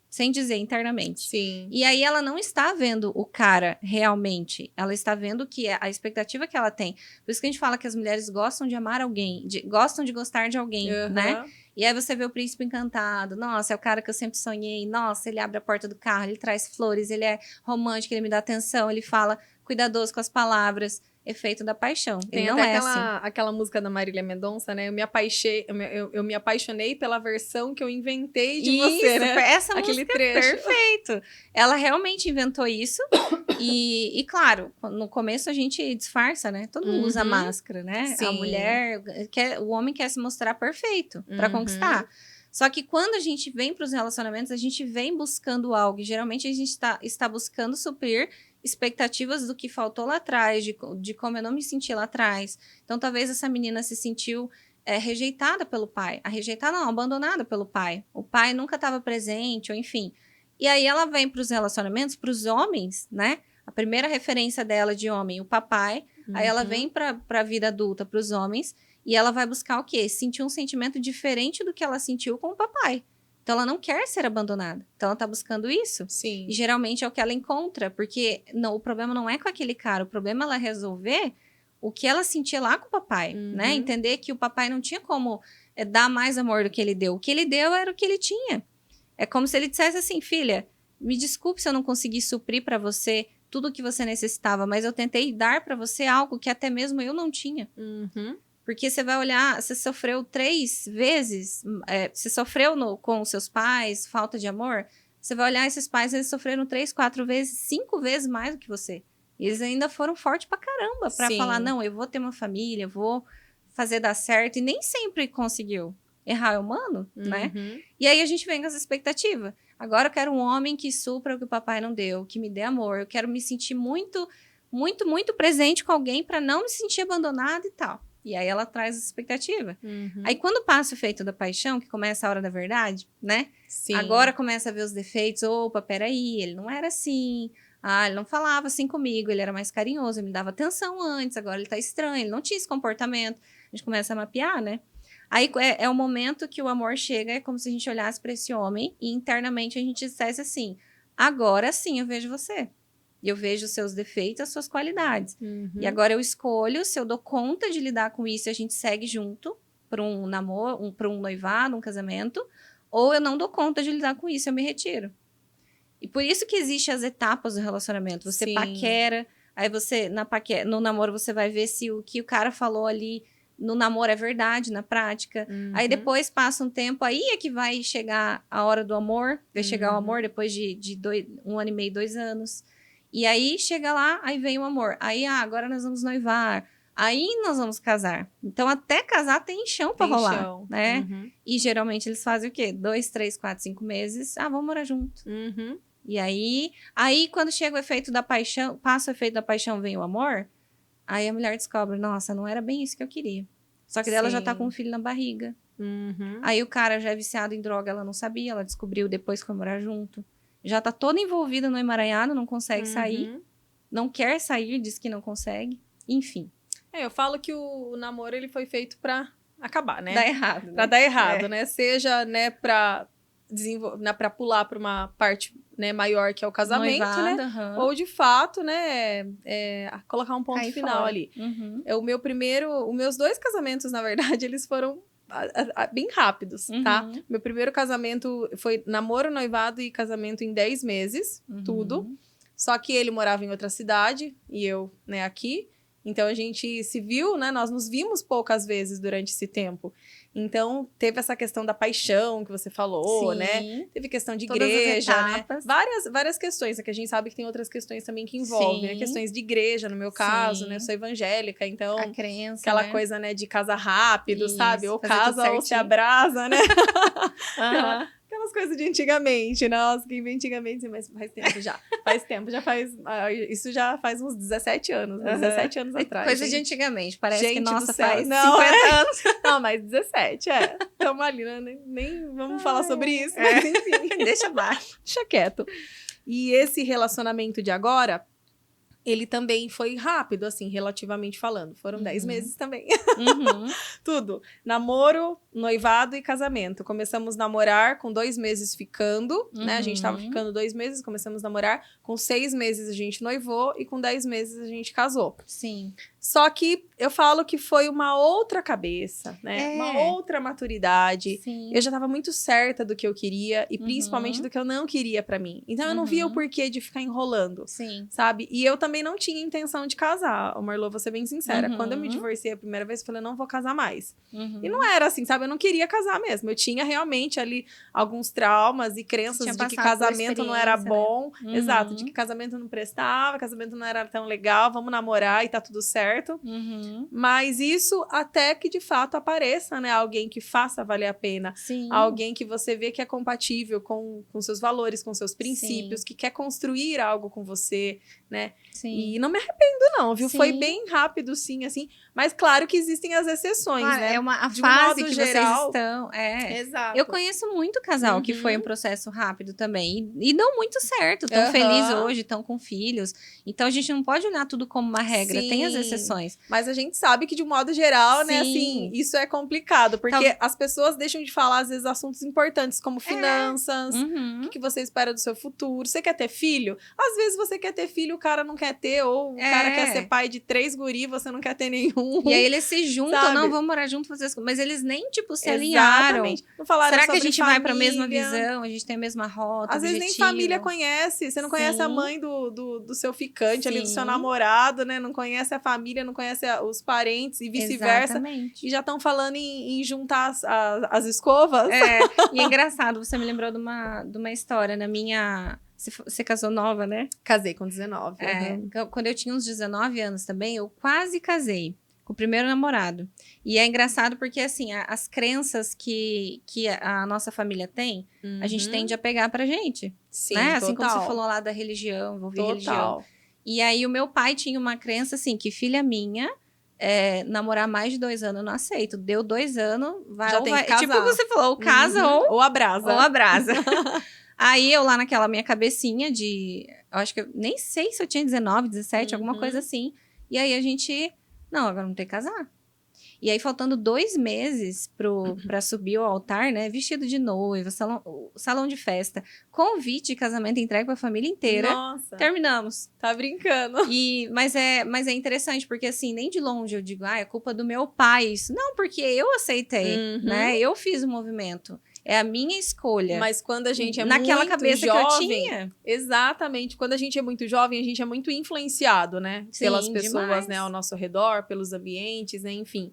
sem dizer internamente. Sim. E aí ela não está vendo o cara realmente, ela está vendo que a expectativa que ela tem. Por isso que a gente fala que as mulheres gostam de amar alguém, gostam de gostar de alguém, né? E aí você vê o príncipe encantado, nossa, é o cara que eu sempre sonhei, nossa, ele abre a porta do carro, ele traz flores, ele é romântico, ele me dá atenção, ele fala cuidadoso com as palavras, efeito da paixão. Tem ele não até é assim. aquela música da Marília Mendonça, né? Eu me apaixonei pela versão que eu inventei de você, né? Essa Aquele música trecho. perfeito. Ela realmente inventou isso. E claro, no começo a gente disfarça, né? Todo mundo usa máscara, né? Sim. A mulher, o homem quer se mostrar perfeito para conquistar. Só que quando a gente vem para os relacionamentos, a gente vem buscando algo. E geralmente a gente está buscando suprir expectativas do que faltou lá atrás, de como eu não me senti lá atrás. Então, talvez essa menina se sentiu rejeitada pelo pai. Rejeitada não, abandonada pelo pai. O pai nunca estava presente, ou enfim. E aí ela vem para os relacionamentos, para os homens, né? A primeira referência dela de homem, o papai. Aí ela vem para a vida adulta, para os homens, e ela vai buscar o quê? Sentir um sentimento diferente do que ela sentiu com o papai. Então, ela não quer ser abandonada. Então, ela tá buscando isso. Sim. E, geralmente, é o que ela encontra. Porque o problema não é com aquele cara. O problema é ela resolver o que ela sentia lá com o papai, né? Entender que o papai não tinha como dar mais amor do que ele deu. O que ele deu era o que ele tinha. É como se ele dissesse assim, filha, me desculpe se eu não consegui suprir para você tudo o que você necessitava, mas eu tentei dar para você algo que até mesmo eu não tinha. Porque você vai olhar, você sofreu 3 vezes, você sofreu com os seus pais, falta de amor, você vai olhar esses pais, eles sofreram 3, 4 vezes, 5 vezes mais do que você. E eles ainda foram fortes pra caramba, pra falar, não, eu vou ter uma família, eu vou fazer dar certo, e nem sempre conseguiu. Errar é humano, né? E aí a gente vem com essa expectativa. Agora eu quero um homem que supra o que o papai não deu, que me dê amor, eu quero me sentir muito, muito, muito presente com alguém pra não me sentir abandonada e tal. E aí ela traz essa expectativa. Aí quando passa o efeito da paixão, que começa a hora da verdade, né? Sim. Agora começa a ver os defeitos. Opa, peraí, ele não era assim. Ele não falava assim comigo, ele era mais carinhoso, ele me dava atenção antes, agora ele tá estranho, ele não tinha esse comportamento. A gente começa a mapear, né? Aí é o momento que o amor chega, é como se a gente olhasse para esse homem e internamente a gente dissesse assim, agora sim eu vejo você. E eu vejo os seus defeitos, as suas qualidades. E agora eu escolho se eu dou conta de lidar com isso e a gente segue junto para um namoro, para um noivado, um casamento, ou eu não dou conta de lidar com isso, eu me retiro. E por isso que existem as etapas do relacionamento. Você paquera, aí você, no namoro, você vai ver se o que o cara falou ali no namoro é verdade, na prática. Aí depois passa um tempo, aí é que vai chegar a hora do amor, vai chegar o amor depois de 1 ano e meio, 2 anos. E aí, chega lá, aí vem o amor. Aí, agora nós vamos noivar. Aí, nós vamos casar. Então, até casar tem chão pra rolar, né? E, geralmente, eles fazem o quê? 2, 3, 4, 5 meses. Vamos morar junto. E aí, quando chega o efeito da paixão, passa o efeito da paixão, vem o amor. Aí, a mulher descobre, nossa, não era bem isso que eu queria. Só que dela já tá com um filho na barriga. Aí, o cara já é viciado em droga, ela não sabia. Ela descobriu depois que foi morar junto. Já tá toda envolvida no emaranhado, não consegue sair. Não quer sair, diz que não consegue. Enfim. Eu falo que o namoro, ele foi feito pra acabar, né? Dá errado. Pra dar errado, né? Seja, né, pra pular pra uma parte, né, maior, que é o casamento, Noivado, né? Ou, de fato, né, colocar um ponto final fora. ali. Os meus 2 casamentos, na verdade, eles foram bem rápidos, tá? Meu primeiro casamento foi namoro, noivado e casamento em 10 meses, tudo. Só que ele morava em outra cidade e eu, né, aqui. Então, a gente se viu, né? Nós nos vimos poucas vezes durante esse tempo. Então, teve essa questão da paixão que você falou, né? Teve questão de igreja, né? Várias questões. É que a gente sabe que tem outras questões também que envolvem, né? Questões de igreja, no meu caso, né? Eu sou evangélica, então... A crença, aquela né? coisa, né? De casar rápido, sabe? Ou fazer casa ou se abrasa, né? Aquelas coisas de antigamente. Nossa, que antigamente, mas faz tempo já. Isso já faz uns 17 anos. 17 anos atrás. Coisa gente. de antigamente. Parece gente que, nossa, céu, faz não, 50 anos. Não, mas 17, Estamos ali, né? Nem vamos falar sobre isso, mas enfim. Deixa abaixo. Deixa quieto. E esse relacionamento de agora, ele também foi rápido, assim, relativamente falando. Foram 10 meses também. Tudo. Namoro, noivado e casamento. Começamos a namorar com 2 meses ficando, né? A gente tava ficando 2 meses, começamos a namorar. Com 6 meses a gente noivou e com 10 meses a gente casou. Sim. Só que eu falo que foi uma outra cabeça, né? É. Uma outra maturidade. Sim. Eu já tava muito certa do que eu queria e principalmente Uhum. do que eu não queria pra mim. Então eu não via o Uhum. porquê de ficar enrolando, Sim. sabe? E eu também não tinha intenção de casar. Marlô, vou ser bem sincera. Uhum. Quando eu me divorciei a primeira vez, eu falei, não vou casar mais. Uhum. E não era assim, sabe? Eu não queria casar mesmo. Eu tinha realmente ali alguns traumas e crenças Tinha de que passado por casamento não era experiência, né? bom. Uhum. Exato, de que casamento não prestava, casamento não era tão legal, vamos namorar e tá tudo certo. Uhum. Mas isso até que de fato apareça, né? Alguém que faça valer a pena. Sim. Alguém que você vê que é compatível com seus valores, com seus princípios, Sim. que quer construir algo com você, né? Sim. E não me arrependo, não, viu? Sim. Foi bem rápido, sim, assim. Mas claro que existem as exceções, Claro, né? é a De um fase modo que geral, vocês estão. É. Exato. Eu conheço muito casal que foi um Uhum. processo rápido também. E dão muito certo. Estão Aham. felizes hoje, estão com filhos. Então a gente não pode olhar tudo como uma regra. Tem as Sim. exceções. Mas a gente sabe que, de um modo geral, né, assim, Sim. isso é complicado. Porque Tal- as pessoas deixam de falar, às vezes, assuntos importantes, como finanças. Uhum. O que você espera do seu futuro? Você quer ter filho? Às vezes você quer ter filho, o cara não quer ter, ou o cara quer ser pai de 3 guri, você não quer ter nenhum. E aí eles se juntam, Sabe? não, vamos morar junto, fazer as coisas. Mas eles nem, tipo, se alinharam. Exatamente. Não falaram Será que a sobre gente vai pra mesma família. visão? A gente tem a mesma rota, Às vezes nem objetivo? família conhece. Você não conhece a Sim. mãe do seu ficante ali, do seu Sim. namorado, né? Não conhece a família, não conhece os parentes e vice-versa. Exatamente. E já estão falando em juntar as escovas. É, e é engraçado, você me lembrou de uma história na minha... Você casou nova, né? Casei com 19. É, uhum. quando eu tinha uns 19 anos também, eu quase casei com o primeiro namorado. E é engraçado porque, assim, as crenças que a nossa família tem, a gente Uhum. tende a pegar pra gente. Sim, Né? total. Assim como você falou lá da religião, envolver religião. Total. E aí o meu pai tinha uma crença, assim, que filha minha... namorar mais de 2 anos eu não aceito. Deu 2 anos, vai Já ou tem vai. que casar. Tipo você falou, ou casa Uhum. Ou abrasa. ou abrasa. Aí eu lá naquela minha cabecinha de... Eu acho que eu nem sei se eu tinha 19, 17, alguma Uhum. coisa assim. E aí a gente... Não, agora não tem que casar. E aí, faltando 2 meses pra subir o altar, né? Vestido de noiva, salão de festa, convite de casamento entregue pra família inteira. Nossa, Terminamos. tá brincando. Mas é interessante, porque assim, nem de longe eu digo, é culpa do meu pai isso. Não, porque eu aceitei, Uhum. né? Eu fiz o movimento. É a minha escolha. Mas quando a gente é Naquela muito cabeça jovem, que eu tinha. exatamente. Quando a gente é muito jovem, a gente é muito influenciado, né? Sim, Pelas pessoas, demais. né, ao nosso redor, pelos ambientes, né, enfim.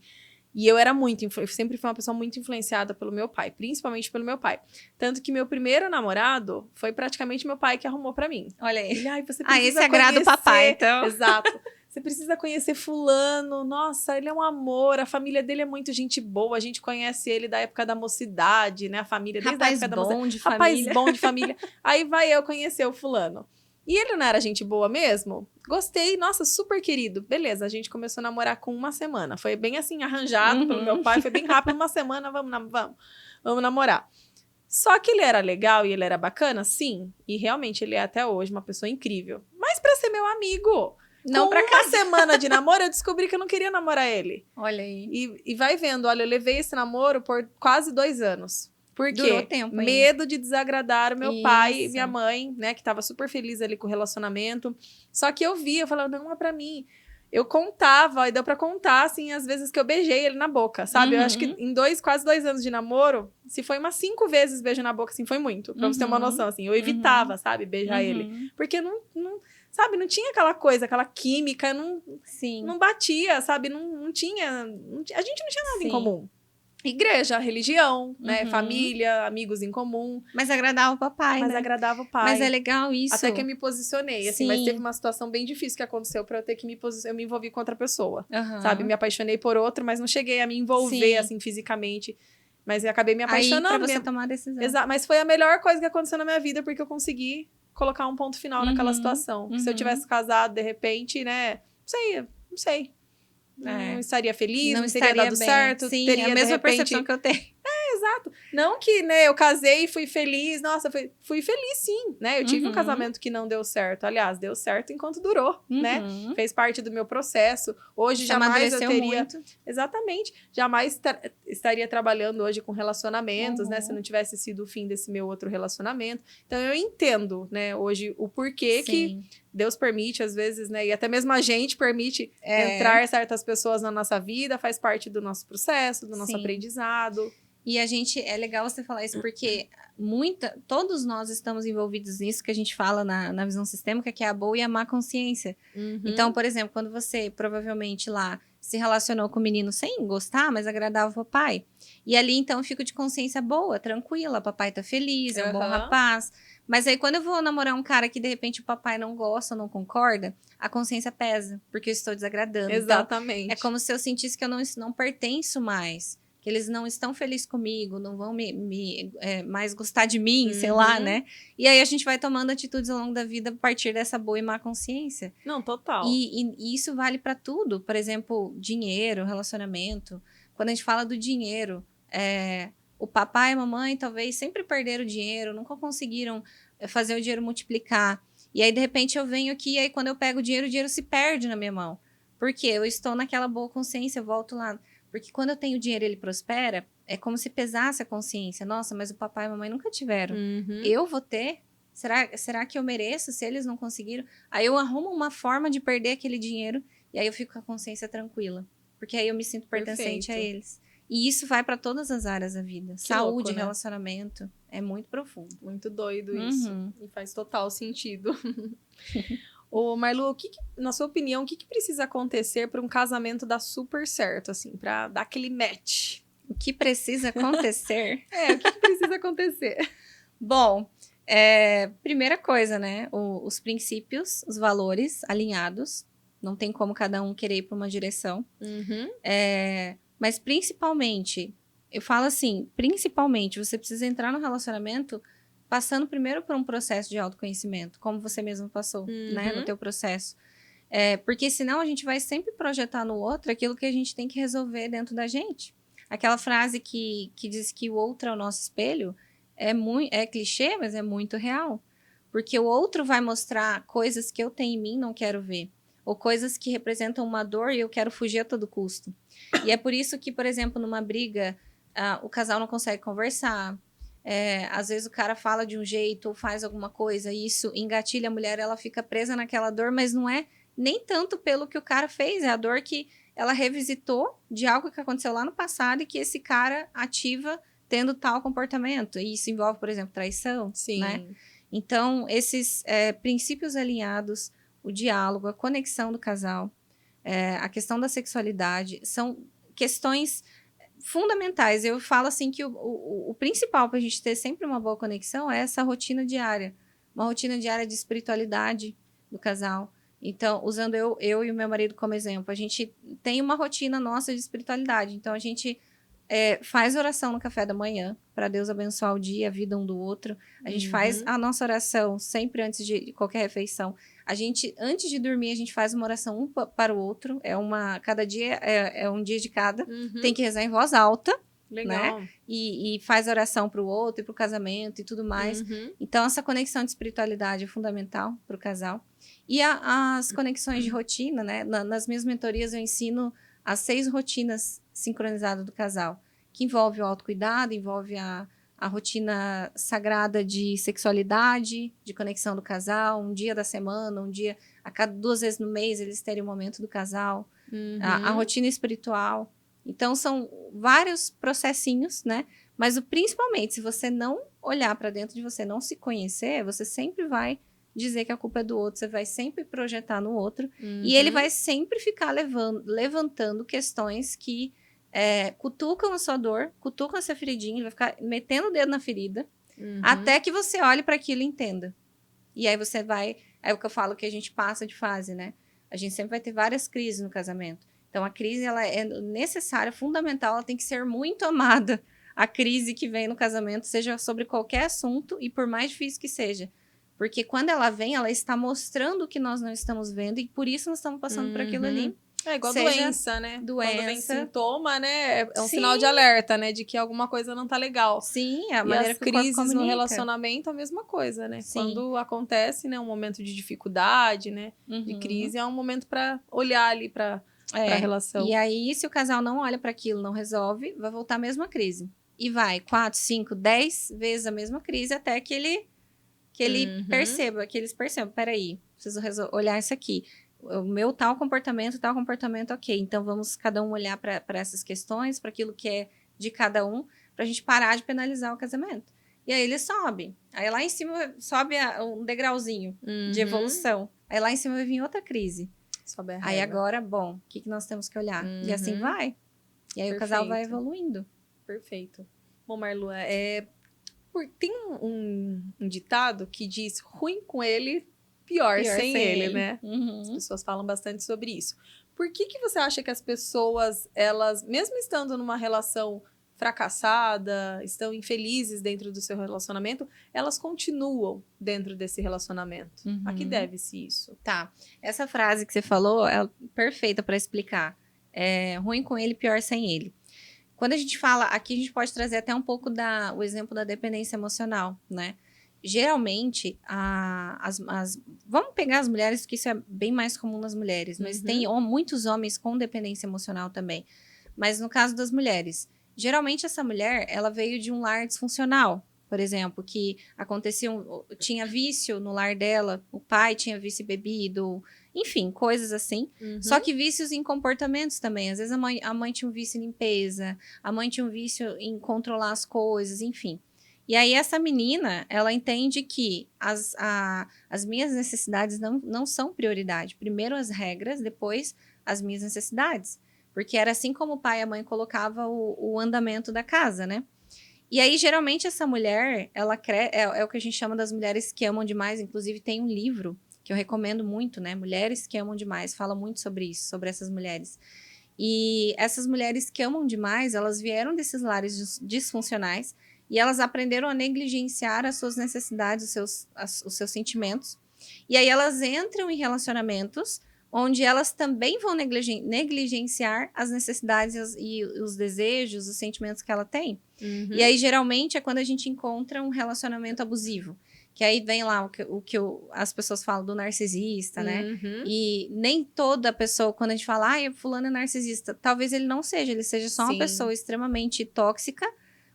E eu era eu sempre fui uma pessoa muito influenciada pelo meu pai, principalmente pelo meu pai. Tanto que meu primeiro namorado foi praticamente meu pai que arrumou pra mim. Olha aí. Ele, você precisa Esse agrada o conhecer... papai, então. Exato. Você precisa conhecer fulano. Nossa, ele é um amor. A família dele é muito gente boa. A gente conhece ele da época da mocidade, né? A família desde a Rapaz época da mocidade. bom de Rapaz família. bom de família. Aí vai eu conhecer o fulano. E ele não era gente boa mesmo? Gostei, nossa, super querido. Beleza, a gente começou a namorar com 1 semana. Foi bem assim, arranjado pelo meu pai. Foi bem rápido, 1 semana, vamos namorar. Só que ele era legal e ele era bacana, sim. E realmente ele é até hoje uma pessoa incrível. Mas pra ser meu amigo... Não com pra 1 semana de namoro, eu descobri que eu não queria namorar ele. Olha aí. E vai vendo, olha, eu levei esse namoro por quase 2 anos. Por quê? Durou tempo ainda. Medo de desagradar o meu pai e Isso. minha mãe, né? Que tava super feliz ali com o relacionamento. Só que eu via, eu falava, não é pra mim. Eu contava, e deu pra contar, assim, as vezes que eu beijei ele na boca, sabe? Eu acho que em quase 2 anos de namoro, se foi umas 5 vezes beijo na boca, assim, foi muito. Pra você ter uma noção, assim. Eu evitava, sabe? Beijar ele. Porque não, sabe? Não tinha aquela coisa, aquela química, Sim. não batia, sabe? Não tinha... a gente não tinha nada em Sim. comum. Igreja, religião, né? Uhum. Família, amigos em comum. Mas agradava o papai, Mas né? agradava o pai. Mas é legal isso. Até que eu me posicionei, assim. Mas Sim. teve uma situação bem difícil que aconteceu pra eu ter que me posicionar. Eu me envolvi com outra pessoa, Aham. sabe? Me apaixonei por outro, mas não cheguei a me envolver, Sim. assim, fisicamente. Mas eu acabei me Aí, apaixonando. pra você tomar a decisão. Exato. Mas foi a melhor coisa que aconteceu na minha vida, porque eu consegui colocar um ponto final naquela Uhum. situação. Se eu Uhum. tivesse casado, de repente, né? Não sei. É. Não estaria feliz, Não não teria estaria dado bem. certo. Sim, teria, a de mesma repente... percepção que eu tenho. exato. Não que, né, eu casei e fui feliz. Nossa, fui feliz sim, né? Eu tive um casamento que não deu certo. Aliás, deu certo enquanto durou, né? Fez parte do meu processo. Hoje Você jamais eu teria... muito. Exatamente. Jamais estaria trabalhando hoje com relacionamentos, né? Se não tivesse sido o fim desse meu outro relacionamento. Então, eu entendo, né, hoje o porquê que Deus permite, às vezes, né? E até mesmo a gente permite entrar certas pessoas na nossa vida, faz parte do nosso processo, do nosso aprendizado. E a gente, é legal você falar isso, porque todos nós estamos envolvidos nisso que a gente fala na visão sistêmica, que é a boa e a má consciência. Então, por exemplo, quando você provavelmente lá se relacionou com o menino sem gostar, mas agradava o papai, e ali então eu fico de consciência boa, tranquila, papai tá feliz, é um bom rapaz. Mas aí quando eu vou namorar um cara que de repente o papai não gosta, não concorda, a consciência pesa, porque eu estou desagradando. Exatamente. Então, é como se eu sentisse que eu não pertenço mais. Que eles não estão felizes comigo, não vão mais gostar de mim, sei lá, né? E aí a gente vai tomando atitudes ao longo da vida a partir dessa boa e má consciência. Não, total. E isso vale para tudo. Por exemplo, dinheiro, relacionamento. Quando a gente fala do dinheiro, o papai e a mamãe talvez sempre perderam dinheiro, nunca conseguiram fazer o dinheiro multiplicar. E aí, de repente, eu venho aqui e aí quando eu pego o dinheiro se perde na minha mão. Por quê? Eu estou naquela boa consciência, eu volto lá. Porque quando eu tenho dinheiro e ele prospera, é como se pesasse a consciência. Nossa, mas o papai e a mamãe nunca tiveram. Eu vou ter? Será que eu mereço se eles não conseguiram? Aí eu arrumo uma forma de perder aquele dinheiro e aí eu fico com a consciência tranquila. Porque aí eu me sinto pertencente a eles. E isso vai para todas as áreas da vida. Que saúde, louco, né? Relacionamento. É muito profundo. Muito doido isso. E faz total sentido. Ô, Marlu, na sua opinião, o que precisa acontecer para um casamento dar super certo, assim, para dar aquele match? O que precisa acontecer? O que precisa acontecer? Bom, primeira coisa, né? Os princípios, os valores alinhados. Não tem como cada um querer ir para uma direção. Mas principalmente, eu falo assim, principalmente, você precisa entrar no relacionamento passando primeiro por um processo de autoconhecimento, como você mesmo passou, né, no teu processo. Porque senão a gente vai sempre projetar no outro aquilo que a gente tem que resolver dentro da gente. Aquela frase que diz que o outro é o nosso espelho é clichê, mas é muito real. Porque o outro vai mostrar coisas que eu tenho em mim e não quero ver. Ou coisas que representam uma dor e eu quero fugir a todo custo. E é por isso que, por exemplo, numa briga, o casal não consegue conversar. Às vezes o cara fala de um jeito ou faz alguma coisa e isso engatilha a mulher, ela fica presa naquela dor, mas não é nem tanto pelo que o cara fez, é a dor que ela revisitou de algo que aconteceu lá no passado e que esse cara ativa tendo tal comportamento. E isso envolve, por exemplo, traição, né? Então, esses princípios alinhados, o diálogo, a conexão do casal, a questão da sexualidade, são questões fundamentais. Eu falo assim que o principal para a gente ter sempre uma boa conexão é essa rotina diária. Uma rotina diária de espiritualidade do casal. Então, usando eu e o meu marido como exemplo, a gente tem uma rotina nossa de espiritualidade. Então, a gente faz oração no café da manhã, para Deus abençoar o dia, a vida um do outro. A gente faz a nossa oração sempre antes de qualquer refeição. A gente, antes de dormir, a gente faz uma oração um para o outro. Cada dia é um dia de cada. Tem que rezar em voz alta. Legal. Né? E faz oração para o outro e para o casamento e tudo mais. Então, essa conexão de espiritualidade é fundamental para o casal. E as conexões de rotina, né? Nas minhas mentorias, eu ensino as 6 rotinas sincronizadas do casal, que envolve o autocuidado, envolve a rotina sagrada de sexualidade, de conexão do casal, um dia da semana, um dia, a cada 2 vezes no mês, eles terem um momento do casal, a rotina espiritual. Então, são vários processinhos, né? Mas, principalmente, se você não olhar para dentro de você, não se conhecer, você sempre vai dizer que a culpa é do outro, você vai sempre projetar no outro, e ele vai sempre ficar levantando questões que cutucam a sua dor, cutucam essa feridinha, ele vai ficar metendo o dedo na ferida, até que você olhe para aquilo e entenda. E aí você vai... É o que eu falo que a gente passa de fase, né? A gente sempre vai ter várias crises no casamento. Então, a crise, ela é necessária, fundamental, ela tem que ser muito amada. A crise que vem no casamento, seja sobre qualquer assunto e por mais difícil que seja. Porque quando ela vem, ela está mostrando o que nós não estamos vendo e por isso nós estamos passando por aquilo ali. É igual Seja doença, né? doença. Quando vem sintoma, né? É um Sim. sinal de alerta, né? De que alguma coisa não tá legal. Sim, a E maneira as que o corpo crises no comunica. relacionamento, a mesma coisa, né? Sim. Quando acontece, né? Um momento de dificuldade, né? De crise, é um momento para olhar ali para a relação. E aí, se o casal não olha para aquilo, não resolve, vai voltar a mesma crise. E vai 4, 5, 10 vezes a mesma crise até que ele perceba, que eles percebam, peraí, preciso olhar isso aqui. O meu tal comportamento, ok. Então, vamos cada um olhar para essas questões, para aquilo que é de cada um, para a gente parar de penalizar o casamento. E aí, ele sobe. Aí, lá em cima, sobe um degrauzinho de evolução. Aí, lá em cima, vai vir outra crise. Sobe a Aí, régua. agora, bom, o que nós temos que olhar? E assim vai. E aí, o casal vai evoluindo. Perfeito. Bom, Marlu, tem um ditado que diz ruim com ele, pior sem ele, né? As pessoas falam bastante sobre isso. Por que você acha que as pessoas, elas, mesmo estando numa relação fracassada, estão infelizes dentro do seu relacionamento, elas continuam dentro desse relacionamento? A que deve-se isso? Tá. Essa frase que você falou é perfeita para explicar. É ruim com ele, pior sem ele. Quando a gente fala, aqui a gente pode trazer até um pouco o exemplo da dependência emocional, né? Geralmente, vamos pegar as mulheres, que isso é bem mais comum nas mulheres, mas tem muitos homens com dependência emocional também. Mas no caso das mulheres, geralmente essa mulher, ela veio de um lar disfuncional, por exemplo, que tinha vício no lar dela, o pai tinha vício bebido, enfim, coisas assim. Só que vícios em comportamentos também. Às vezes a mãe tinha um vício em limpeza, a mãe tinha um vício em controlar as coisas, enfim. E aí essa menina, ela entende que as minhas necessidades não são prioridade. Primeiro as regras, depois as minhas necessidades. Porque era assim como o pai e a mãe colocavam o andamento da casa, né? E aí, geralmente, essa mulher, ela é o que a gente chama das mulheres que amam demais. Inclusive, tem um livro que eu recomendo muito, né? Mulheres que Amam Demais. Fala muito sobre isso, sobre essas mulheres. E essas mulheres que amam demais, elas vieram desses lares disfuncionais e elas aprenderam a negligenciar as suas necessidades, os seus sentimentos. E aí, elas entram em relacionamentos onde elas também vão negligenciar as necessidades e os desejos, os sentimentos que ela tem. E aí, geralmente, é quando a gente encontra um relacionamento abusivo. Que aí vem lá o que as pessoas falam do narcisista, né? E nem toda pessoa, quando a gente fala, fulano é narcisista, talvez ele não seja, ele seja só uma pessoa extremamente tóxica,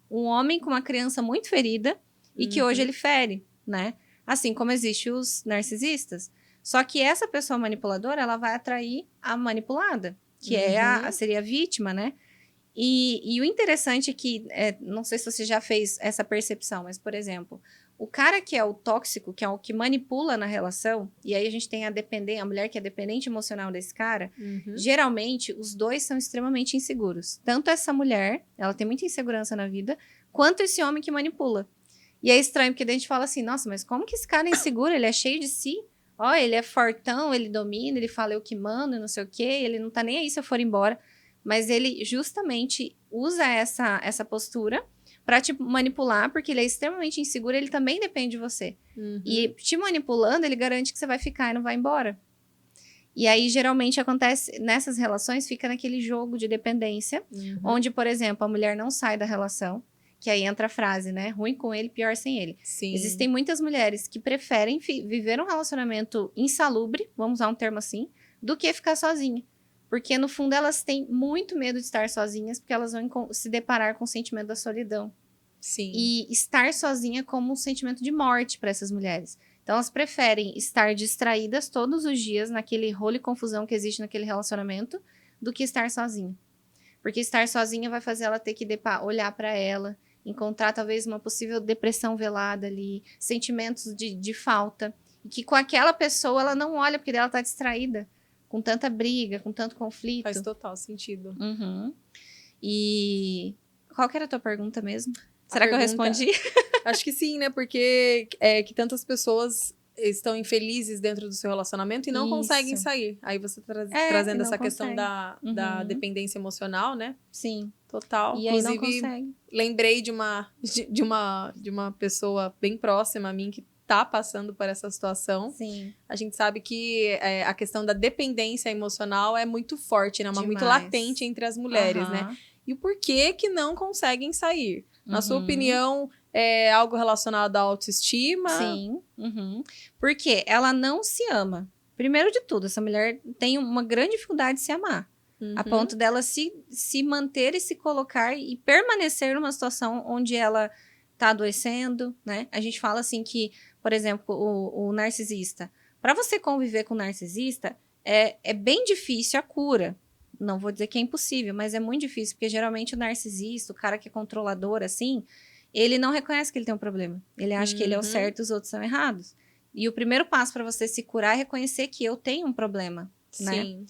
um homem com uma criança muito ferida e que hoje ele fere, né? Assim como existem os narcisistas. Só que essa pessoa manipuladora, ela vai atrair a manipulada, que seria a vítima, né? E o interessante é que, não sei se você já fez essa percepção, mas, por exemplo, o cara que é o tóxico, que é o que manipula na relação, e aí a gente tem a mulher que é dependente emocional desse cara, geralmente os dois são extremamente inseguros. Tanto essa mulher, ela tem muita insegurança na vida, quanto esse homem que manipula. E é estranho, porque daí a gente fala assim, nossa, mas como que esse cara é inseguro? Ele é cheio de si. Ó, ele é fortão, ele domina, ele fala eu que mando, não sei o quê, ele não tá nem aí se eu for embora. Mas ele justamente usa essa postura pra te manipular, porque ele é extremamente inseguro, ele também depende de você. E te manipulando, ele garante que você vai ficar e não vai embora. E aí, geralmente, acontece, nessas relações, fica naquele jogo de dependência, onde, por exemplo, a mulher não sai da relação, que aí entra a frase, né? Ruim com ele, pior sem ele. Sim. Existem muitas mulheres que preferem viver um relacionamento insalubre, vamos usar um termo assim, do que ficar sozinha. Porque, no fundo, elas têm muito medo de estar sozinhas, porque elas vão se deparar com o sentimento da solidão. Sim. E estar sozinha é como um sentimento de morte para essas mulheres. Então, elas preferem estar distraídas todos os dias naquele rolo e confusão que existe naquele relacionamento, do que estar sozinha. Porque estar sozinha vai fazer ela ter que olhar para ela, encontrar talvez uma possível depressão velada ali, sentimentos de falta. E que com aquela pessoa ela não olha, porque ela está distraída, com tanta briga, com tanto conflito. Faz total sentido. E qual que era a tua pergunta mesmo? Será que eu respondi? Acho que sim, né? Porque que tantas pessoas estão infelizes dentro do seu relacionamento e não conseguem sair. Aí você trazendo essa questão da dependência emocional, né? Sim. Total. E inclusive, aí não consegue. lembrei de uma pessoa bem próxima a mim que tá passando por essa situação. Sim. A gente sabe que a questão da dependência emocional é muito forte, né? Muito Demais. latente entre as mulheres, né? E o porquê que não conseguem sair? Na sua opinião, é algo relacionado à autoestima? Sim. Porque ela não se ama. Primeiro de tudo, essa mulher tem uma grande dificuldade de se amar. A ponto dela se manter e se colocar e permanecer numa situação onde ela tá adoecendo, né? A gente fala assim que, por exemplo, o narcisista. Para você conviver com o narcisista, é bem difícil a cura. Não vou dizer que é impossível, mas é muito difícil, porque geralmente o narcisista, o cara que é controlador, assim, ele não reconhece que ele tem um problema. Ele acha que ele é o certo e os outros são errados. E o primeiro passo para você se curar é reconhecer que eu tenho um problema, né? Sim.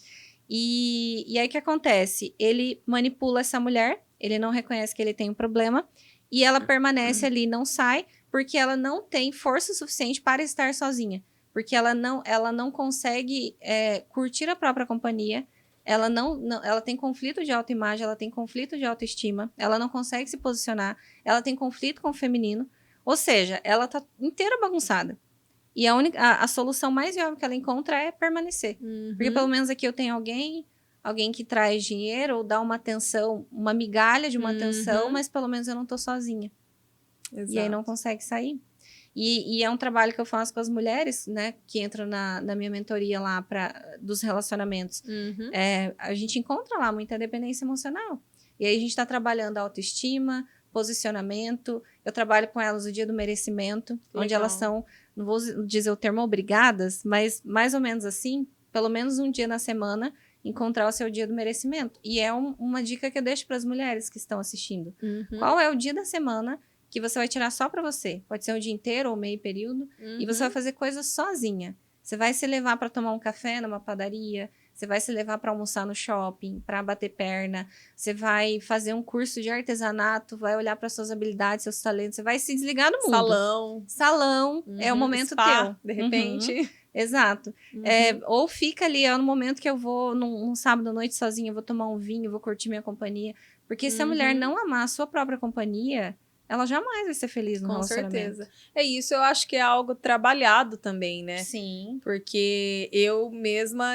E aí o que acontece? Ele manipula essa mulher, ele não reconhece que ele tem um problema, e ela permanece ali, não sai, porque ela não tem força suficiente para estar sozinha. Porque ela não consegue curtir a própria companhia, ela tem conflito de autoimagem, ela tem conflito de autoestima, ela não consegue se posicionar, ela tem conflito com o feminino, ou seja, ela tá inteira bagunçada. E a solução mais viável que ela encontra é permanecer. Porque pelo menos aqui eu tenho alguém que traz dinheiro ou dá uma atenção, uma migalha de uma atenção, mas pelo menos eu não tô sozinha. Exato. E aí não consegue sair. E é um trabalho que eu faço com as mulheres, né, que entram na minha mentoria lá dos relacionamentos. A gente encontra lá muita dependência emocional. E aí a gente tá trabalhando a autoestima, posicionamento. Eu trabalho com elas o dia do merecimento, onde elas são, não vou dizer o termo obrigadas, mas mais ou menos assim, pelo menos um dia na semana, encontrar o seu dia do merecimento. E é uma dica que eu deixo para as mulheres que estão assistindo. Qual é o dia da semana que você vai tirar só para você? Pode ser um dia inteiro ou meio período. E você vai fazer coisas sozinha. Você vai se levar para tomar um café numa padaria. Você vai se levar para almoçar no shopping, para bater perna. Você vai fazer um curso de artesanato, vai olhar para suas habilidades, seus talentos. Você vai se desligar do mundo. Salão é o momento Spa, teu. De repente. Exato. Ou fica ali, no momento que eu vou, num sábado à noite sozinha, eu vou tomar um vinho, vou curtir minha companhia. Porque se a mulher não amar a sua própria companhia, ela jamais vai ser feliz no relacionamento. Com certeza. É isso, eu acho que é algo trabalhado também, né? Sim. Porque eu mesma,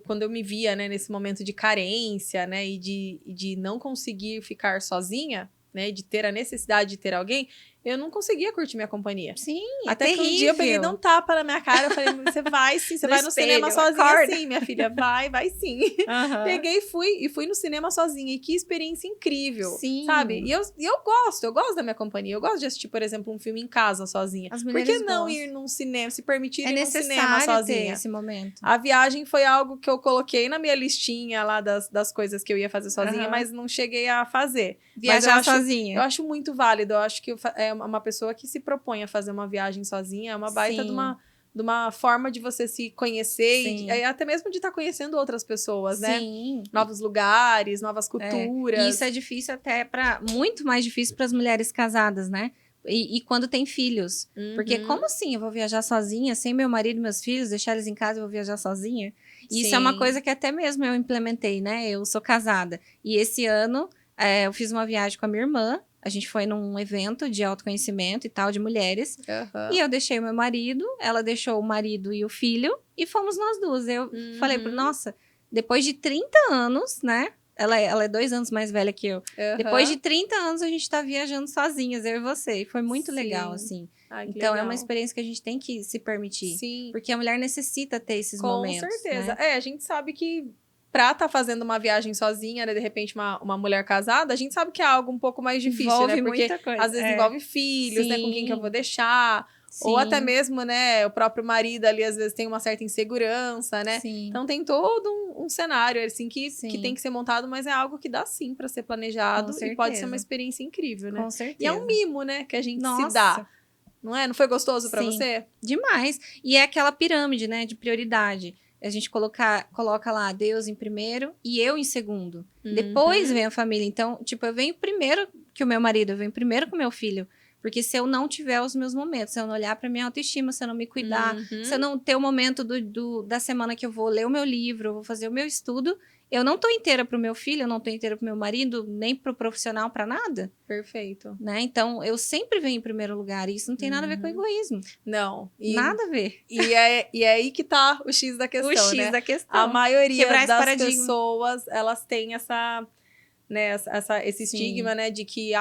quando eu me via, né, nesse momento de carência, né, e de não conseguir ficar sozinha, né, de ter a necessidade de ter alguém, eu não conseguia curtir minha companhia. Sim, Até que um dia eu peguei e dei um tapa na minha cara, eu falei, você vai sim, você vai no cinema sozinha sim, minha filha, vai sim. Peguei e fui no cinema sozinha, e que experiência incrível, sabe? E eu gosto da minha companhia, eu gosto de assistir, por exemplo, um filme em casa sozinha. As Por que não gostam. Ir num cinema, se permitir ir num cinema sozinha? É necessário sozinha? esse momento. A viagem foi algo que eu coloquei na minha listinha lá das coisas que eu ia fazer sozinha, mas não cheguei a fazer. Viajar sozinha. Eu acho muito válido, eu acho que é uma pessoa que se propõe a fazer uma viagem sozinha, é uma baita de uma forma de você se conhecer e até mesmo de estar conhecendo outras pessoas, né? Novos lugares, novas culturas. E isso é difícil muito mais difícil para as mulheres casadas, né? E quando tem filhos. Porque como assim eu vou viajar sozinha, sem meu marido e meus filhos, deixar eles em casa e vou viajar sozinha? E isso é uma coisa que até mesmo eu implementei, né? Eu sou casada. E esse ano eu fiz uma viagem com a minha irmã. A gente foi num evento de autoconhecimento e tal, de mulheres. E eu deixei o meu marido, ela deixou o marido e o filho, e fomos nós duas. Eu falei, nossa, depois de 30 anos, né? Ela é 2 anos mais velha que eu. Depois de 30 anos, a gente tá viajando sozinhas, eu e você. E foi muito legal, assim. Ai, então, legal. É uma experiência que a gente tem que se permitir. Porque a mulher necessita ter esses momentos. Com certeza. Né? A gente sabe que pra estar fazendo uma viagem sozinha, né, de repente uma mulher casada, a gente sabe que é algo um pouco mais difícil, envolve, né? Porque muita coisa. Às vezes envolve filhos, né? Com quem que eu vou deixar. Ou até mesmo, né, o próprio marido ali, às vezes, tem uma certa insegurança, né? Então tem todo um cenário, assim, que tem que ser montado, mas é algo que dá, sim, pra ser planejado. E pode ser uma experiência incrível, né? Com certeza. E é um mimo, né, que a gente se dá. Não é? Não foi gostoso pra você? Demais. E é aquela pirâmide, né, de prioridade. A gente coloca lá Deus em primeiro e eu em segundo. Depois vem a família. Então, tipo, eu venho primeiro que o meu marido, eu venho primeiro com o meu filho. Porque se eu não tiver os meus momentos, se eu não olhar para minha autoestima, se eu não me cuidar, se eu não ter o momento da semana que eu vou ler o meu livro, eu vou fazer o meu estudo, eu não tô inteira pro meu filho, eu não tô inteira pro meu marido, nem pro profissional, para nada. Perfeito. Né? Então, eu sempre venho em primeiro lugar. E isso não tem nada a ver com egoísmo. Não. Nada a ver. E é aí que tá o X da questão, O X né? da questão. A maioria Quebrar esse das paradigma. pessoas, elas têm esse estigma, né, de que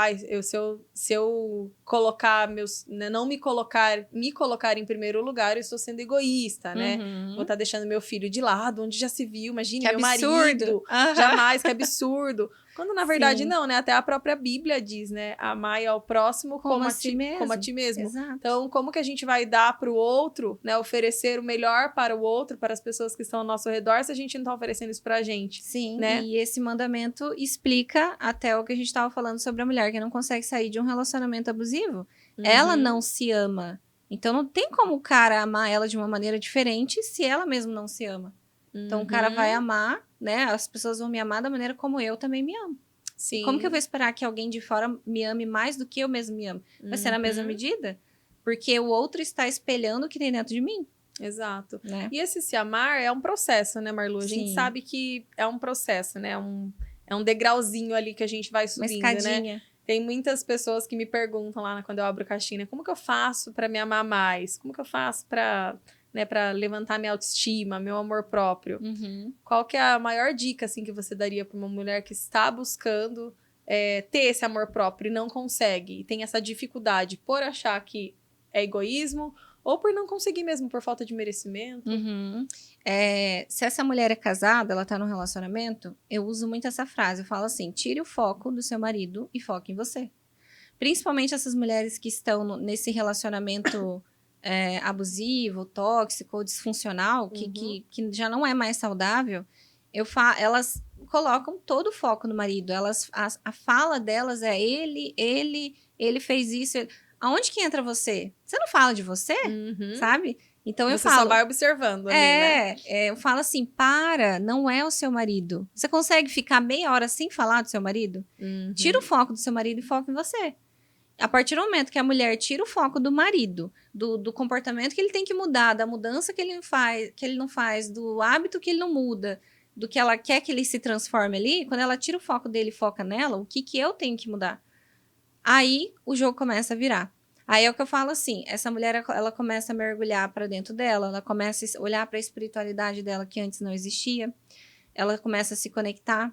se eu colocar não me colocar em primeiro lugar, eu estou sendo egoísta, né? Vou estar deixando meu filho de lado, onde já se viu, imagine, Que meu absurdo. marido, jamais, que absurdo. Quando na verdade não, né? Até a própria Bíblia diz, né? Amai ao próximo como a ti mesmo. Exato. Então, como que a gente vai dar para o outro, né? Oferecer o melhor para o outro, para as pessoas que estão ao nosso redor, se a gente não está oferecendo isso pra gente? Sim, né? E esse mandamento explica até o que a gente estava falando sobre a mulher que não consegue sair de um relacionamento abusivo. Ela não se ama. Então, não tem como o cara amar ela de uma maneira diferente se ela mesma não se ama. Então, o cara vai amar, né? As pessoas vão me amar da maneira como eu também me amo. Sim. E como que eu vou esperar que alguém de fora me ame mais do que eu mesmo me amo? Vai ser na mesma medida? Porque o outro está espelhando o que tem dentro de mim. Exato. Né? E esse se amar é um processo, né, Marlu? A gente Sim. sabe que é um processo, né? É um degrauzinho ali que a gente vai subindo, Uma escadinha. né? Tem muitas pessoas que me perguntam lá quando eu abro caixinha, como que eu faço para me amar mais? Como que eu faço para levantar minha autoestima, meu amor próprio? Qual que é a maior dica, assim, que você daria para uma mulher que está buscando ter esse amor próprio e não consegue? E tem essa dificuldade por achar que é egoísmo ou por não conseguir mesmo, por falta de merecimento? Se essa mulher é casada, ela tá num relacionamento, eu uso muito essa frase. Eu falo assim, tire o foco do seu marido e foque em você. Principalmente essas mulheres que estão nesse relacionamento abusivo, tóxico ou disfuncional, que já não é mais saudável, elas colocam todo o foco no marido. A fala delas é ele fez isso. Aonde que entra você? Você não fala de você, sabe? Então eu falo. Você só vai observando ali, né? Eu falo assim, não é o seu marido. Você consegue ficar meia hora sem falar do seu marido? Tira o foco do seu marido e foca em você. A partir do momento que a mulher tira o foco do marido, do comportamento que ele tem que mudar, da mudança que ele não faz, do hábito que ele não muda, do que ela quer que ele se transforme ali, quando ela tira o foco dele e foca nela, o que eu tenho que mudar? Aí o jogo começa a virar. Aí é o que eu falo assim, essa mulher, ela começa a mergulhar para dentro dela, ela começa a olhar para a espiritualidade dela que antes não existia, ela começa a se conectar,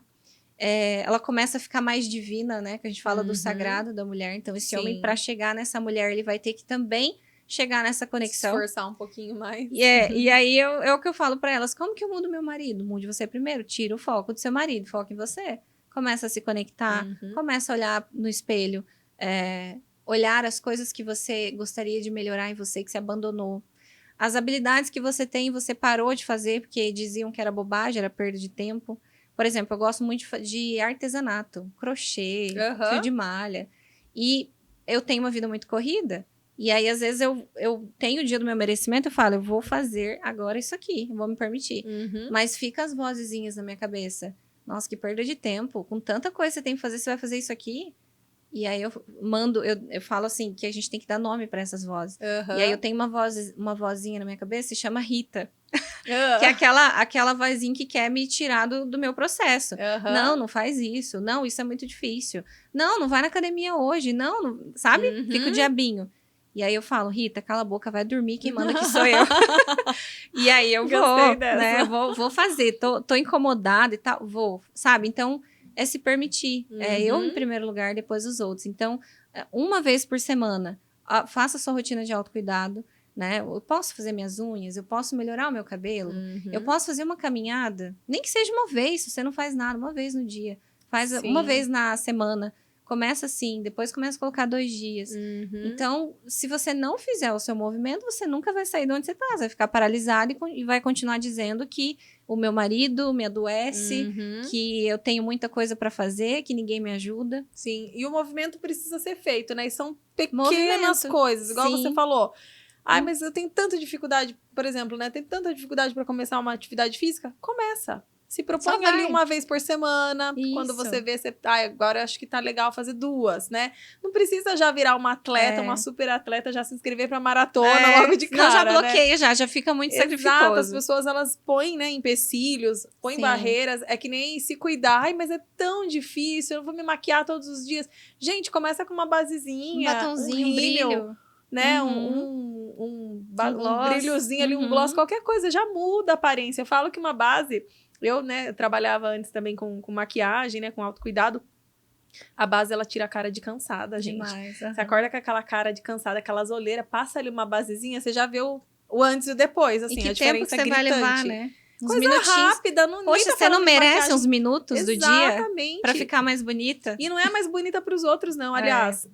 ela começa a ficar mais divina, né? Que a gente fala do sagrado da mulher. Então, esse homem, para chegar nessa mulher, ele vai ter que também chegar nessa conexão. Se esforçar um pouquinho mais. E aí é o que eu falo para elas, como que eu mudo meu marido? Mude você primeiro, tira o foco do seu marido, foca em você. Começa a se conectar, começa a olhar no espelho, olhar as coisas que você gostaria de melhorar em você, que você abandonou. As habilidades que você tem, você parou de fazer, porque diziam que era bobagem, era perda de tempo. Por exemplo, eu gosto muito de artesanato, crochê, fio de malha. E eu tenho uma vida muito corrida. E aí, às vezes, eu tenho o dia do meu merecimento, eu falo, eu vou fazer agora isso aqui, eu vou me permitir. Mas fica as vozezinhas na minha cabeça. Nossa, que perda de tempo. Com tanta coisa que você tem que fazer, você vai fazer isso aqui? E aí eu falo assim, que a gente tem que dar nome para essas vozes. E aí eu tenho uma vozinha na minha cabeça, se chama Rita. Que é aquela vozinha que quer me tirar do meu processo. Não faz isso. Não, isso é muito difícil. Não vai na academia hoje. Não sabe? Fica o diabinho. E aí eu falo, Rita, cala a boca, vai dormir, quem manda aqui sou eu. E aí eu vou, né? Vou fazer. Tô incomodada e tal, vou, sabe? Então, é se permitir. Eu em primeiro lugar, depois os outros. Então, uma vez por semana, faça a sua rotina de autocuidado, né? Eu posso fazer minhas unhas, eu posso melhorar o meu cabelo, eu posso fazer uma caminhada, nem que seja uma vez, se você não faz nada, uma vez no dia. Faz uma vez na semana. Começa assim, depois começa a colocar 2 dias. Então, se você não fizer o seu movimento, você nunca vai sair de onde você está. Você vai ficar paralisado e vai continuar dizendo que o meu marido me adoece, que eu tenho muita coisa para fazer, que ninguém me ajuda. Sim, e o movimento precisa ser feito, né? E são pequenas coisas, igual você falou. Ai, mas eu tenho tanta dificuldade, por exemplo, né? Tenho tanta dificuldade para começar uma atividade física. Começa. Se propõe Só vai. ali uma vez por semana. Isso. Quando você vê, você, agora acho que tá legal fazer 2, né? Não precisa já virar uma atleta, uma super atleta, já se inscrever pra maratona logo de cara, não, já né? bloqueia, já fica muito sacrificoso. Exato, as pessoas elas põem, né, empecilhos, põem Sim. barreiras, é que nem se cuidar, ai, mas é tão difícil, eu não vou me maquiar todos os dias. Gente, começa com uma basezinha, Um batonzinho, um um rímel, brilho. né, Uhum. um gloss. brilhozinho ali, um Uhum. gloss, qualquer coisa, já muda a aparência. Eu falo que uma base, eu, né, eu trabalhava antes também com maquiagem, né, com autocuidado, a base, ela tira a cara de cansada, gente. Demais. Você acorda com aquela cara de cansada, aquelas olheiras, passa ali uma basezinha, você já vê o antes e o depois, assim, E que a tempo diferença que você vai gritante. levar, né? Uns Coisa minutinhos. rápida, não Poxa, nem tá você não falando de merece maquiagem. uns minutos do dia Exatamente. pra ficar mais bonita? E não é mais bonita pros outros, não. Aliás,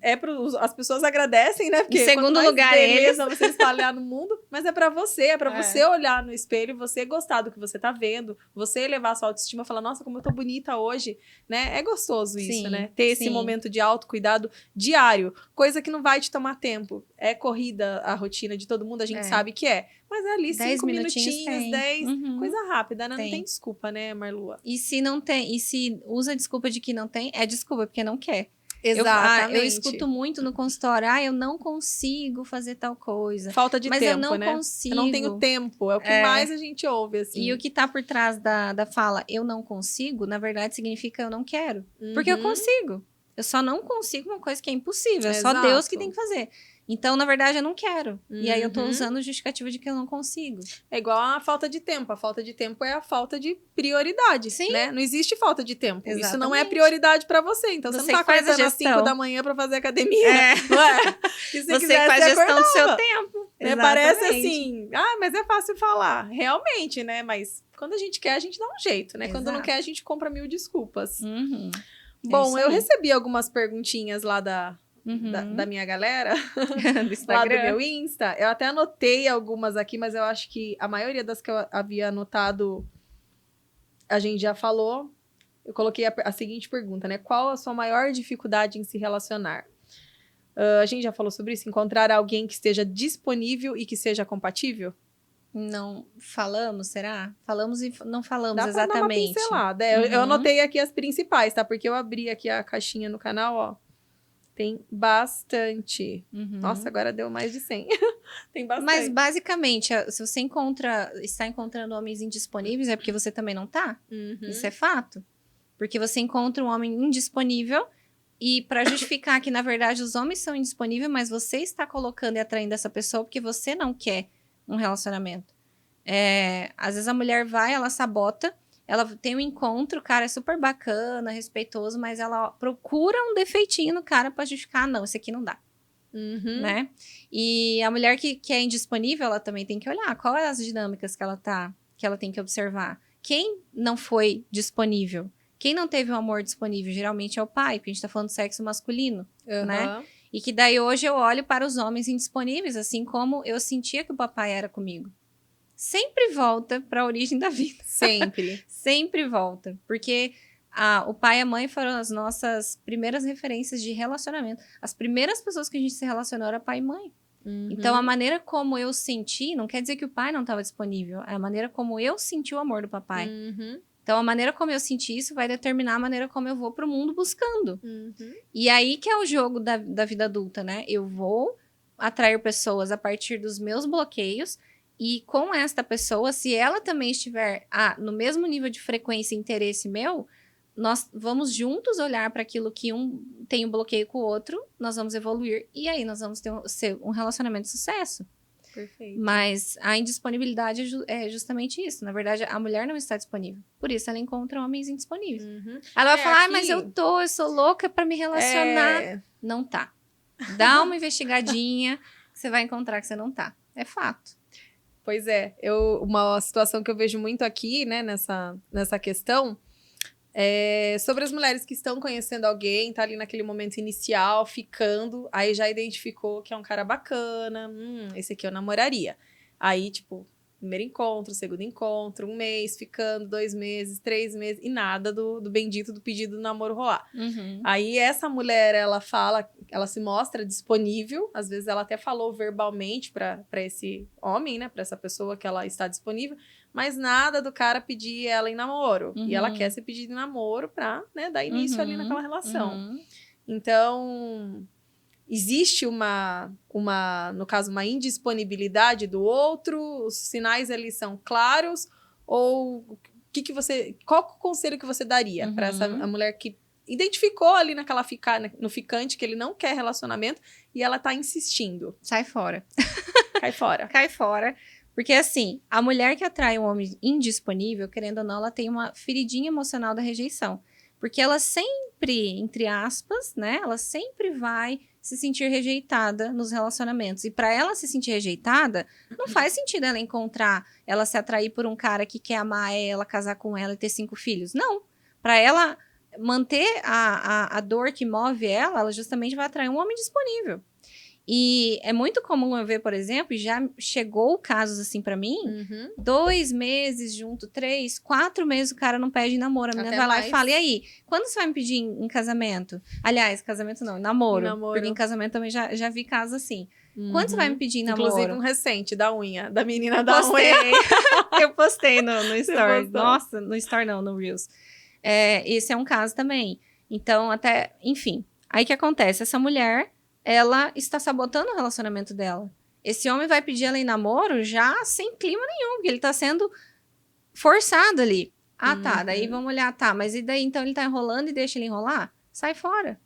as pessoas agradecem, né? Porque Em segundo quanto mais lugar, beleza você espalhar no mundo, mas é pra você. É pra É. você olhar no espelho, você gostar do que você tá vendo, você elevar a sua autoestima e falar, nossa, como eu tô bonita hoje, né? É gostoso isso, Sim, né? Ter esse sim. momento de autocuidado diário, coisa que não vai te tomar tempo. É corrida a rotina de todo mundo, a gente sabe que é. Mas é ali 10 5 minutinhos minutinhos, tem. 10, Uhum. coisa rápida, né? Não Tem. tem desculpa, né, Marlua? E se não tem, e se usa a desculpa de que não tem, é desculpa porque não quer. Exatamente. Eu escuto muito no consultório, eu não consigo fazer tal coisa. Falta de Mas tempo, eu não né? consigo. Eu não tenho tempo, é o que mais a gente ouve, assim. E o que tá por trás da fala eu não consigo, na verdade significa eu não quero. Porque eu consigo. Eu só não consigo uma coisa que é impossível. É só Exato. Deus que tem que fazer. Então, na verdade, eu não quero. E aí eu tô Uhum. usando o justificativo de que eu não consigo. É igual a falta de tempo. A falta de tempo é a falta de prioridade, Sim. né? Não existe falta de tempo. Isso não é Exatamente. prioridade pra você. Então, você Você não tá que faz a acordando às 5 gestão. da manhã pra fazer academia, É. não é? Se Você que quisesse, faz você gestão do seu acordava, tempo. né? Parece assim, mas é fácil falar. Realmente, né? Mas quando a gente quer, a gente dá um jeito, né? Quando não Exato. quer, a gente compra 1000 desculpas. Uhum. Bom, isso eu aí. recebi algumas perguntinhas lá Uhum. da minha galera, do lá do Instagram. meu Insta. Eu até anotei algumas aqui, mas eu acho que a maioria das que eu havia anotado, a gente já falou. Eu coloquei a seguinte pergunta, né? Qual a sua maior dificuldade em se relacionar? A gente já falou sobre isso? Encontrar alguém que esteja disponível e que seja compatível? Não falamos, será? Falamos e não falamos Dá pra dar uma exatamente. pincelada. Eu Uhum. anotei aqui as principais, tá? Porque eu abri aqui a caixinha no canal, ó. Tem bastante. Uhum. Nossa, agora deu mais de 100. Tem bastante. Mas basicamente, se você está encontrando homens indisponíveis, é porque você também não tá. Uhum. Isso é fato. Porque você encontra um homem indisponível e para justificar que, na verdade, os homens são indisponíveis, mas você está colocando e atraindo essa pessoa porque você não quer um relacionamento. Às vezes a mulher vai, ela sabota, ela tem um encontro, o cara é super bacana, respeitoso, mas ela procura um defeitinho no cara para justificar, não, esse aqui não dá. Uhum. Né? E a mulher que é indisponível, ela também tem que olhar qual é as dinâmicas que ela tem que observar. Quem não foi disponível? Quem não teve um amor disponível? Geralmente é o pai, porque a gente tá falando de sexo masculino, né? E que daí hoje eu olho para os homens indisponíveis, assim como eu sentia que o papai era comigo. Sempre volta para a origem da vida. Sempre. Sempre volta. Porque o pai e a mãe foram as nossas primeiras referências de relacionamento. As primeiras pessoas que a gente se relacionou era pai e mãe. Uhum. Então, a maneira como eu senti, não quer dizer que o pai não estava disponível. É a maneira como eu senti o amor do papai. Uhum. Então, a maneira como eu senti isso vai determinar a maneira como eu vou pro mundo buscando. Uhum. E aí que é o jogo da vida adulta, né? Eu vou atrair pessoas a partir dos meus bloqueios e com esta pessoa, se ela também estiver no mesmo nível de frequência e interesse meu, nós vamos juntos olhar para aquilo que um tem um bloqueio com o outro, nós vamos evoluir e aí nós vamos ter um relacionamento de sucesso. Perfeito. Mas a indisponibilidade é justamente isso. Na verdade, a mulher não está disponível. Por isso, ela encontra homens indisponíveis. Uhum. Ela vai falar, aqui... mas eu sou louca pra me relacionar. Não tá. Dá uma investigadinha, que você vai encontrar que você não tá. É fato. Pois é. Uma situação que eu vejo muito aqui, né, nessa questão, é sobre as mulheres que estão conhecendo alguém, tá ali naquele momento inicial, ficando, aí já identificou que é um cara bacana, esse aqui eu namoraria. Aí, tipo, primeiro encontro, segundo encontro, 1 mês, ficando 2 meses, 3 meses, e nada do bendito do pedido do namoro rolar. Aí essa mulher, ela fala, ela se mostra disponível, às vezes ela até falou verbalmente pra esse homem, né, pra essa pessoa que ela está disponível, mas nada do cara pedir ela em namoro. E ela quer ser pedida em namoro pra, né, dar início ali naquela relação. Então, existe no caso, uma indisponibilidade do outro? Os sinais ali são claros? Ou qual o conselho que você daria para a mulher que identificou ali no ficante que ele não quer relacionamento e ela tá insistindo? Sai fora. Cai fora. Cai fora. Porque, assim, a mulher que atrai um homem indisponível, querendo ou não, ela tem uma feridinha emocional da rejeição. Porque ela sempre, entre aspas, né? Ela sempre vai se sentir rejeitada nos relacionamentos. E para ela se sentir rejeitada, não faz sentido ela se atrair por um cara que quer amar ela, casar com ela e ter 5 filhos. Não. Para ela manter a dor que move ela justamente vai atrair um homem disponível. E é muito comum eu ver, por exemplo, e já chegou casos assim pra mim, 2 meses junto, 3, 4 meses o cara não pede namoro. A menina vai lá e fala, e aí, quando você vai me pedir em casamento? Aliás, casamento não, namoro. Porque em casamento também já vi casos assim. Quando você vai me pedir em namoro? Inclusive um recente, da unha, da menina da unha. Eu postei no Story. Nossa, no Story não, no Reels. Esse é um caso também. Então, enfim. Aí o que acontece? Essa mulher, ela está sabotando o relacionamento dela. Esse homem vai pedir ela em namoro já sem clima nenhum, porque ele está sendo forçado ali. Ah, tá, daí vamos olhar, tá, mas e daí então ele tá enrolando e deixa ele enrolar? Sai fora.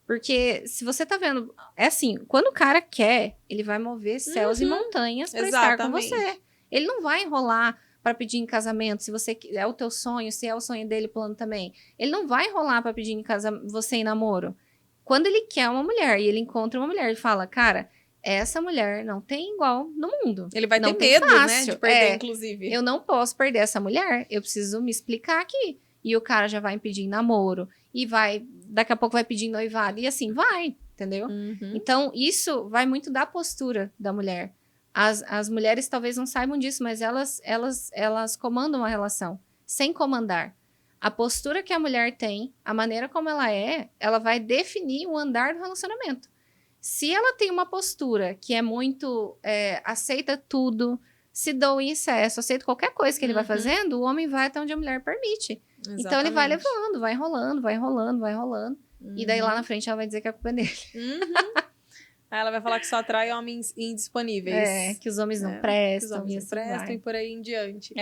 Porque se você tá vendo, é assim, quando o cara quer, ele vai mover céus e montanhas pra estar com você. Ele não vai enrolar para pedir em casamento, se você é o teu sonho, se é o sonho dele, plano também. Ele não vai enrolar para pedir você em namoro. Quando ele quer uma mulher e ele encontra uma mulher, ele fala, cara, essa mulher não tem igual no mundo. Ele vai não ter medo, né, de perder, inclusive. Eu não posso perder essa mulher, eu preciso me explicar aqui. E o cara já vai pedir em namoro, e daqui a pouco vai pedir em noivado, e assim, vai, entendeu? Então, isso vai muito da postura da mulher. As mulheres talvez não saibam disso, mas elas comandam a relação, sem comandar. A postura que a mulher tem, a maneira como ela vai definir o andar do relacionamento. Se ela tem uma postura que é muito aceita tudo, se doa em excesso, aceita qualquer coisa que ele vai fazendo, o homem vai até onde a mulher permite. Exatamente. Então ele vai levando, vai enrolando, vai enrolando, vai enrolando. E daí lá na frente ela vai dizer que a culpa é dele. Aí ela vai falar que só atrai homens indisponíveis. Que os homens não prestam. Que os homens não prestam e por aí em diante.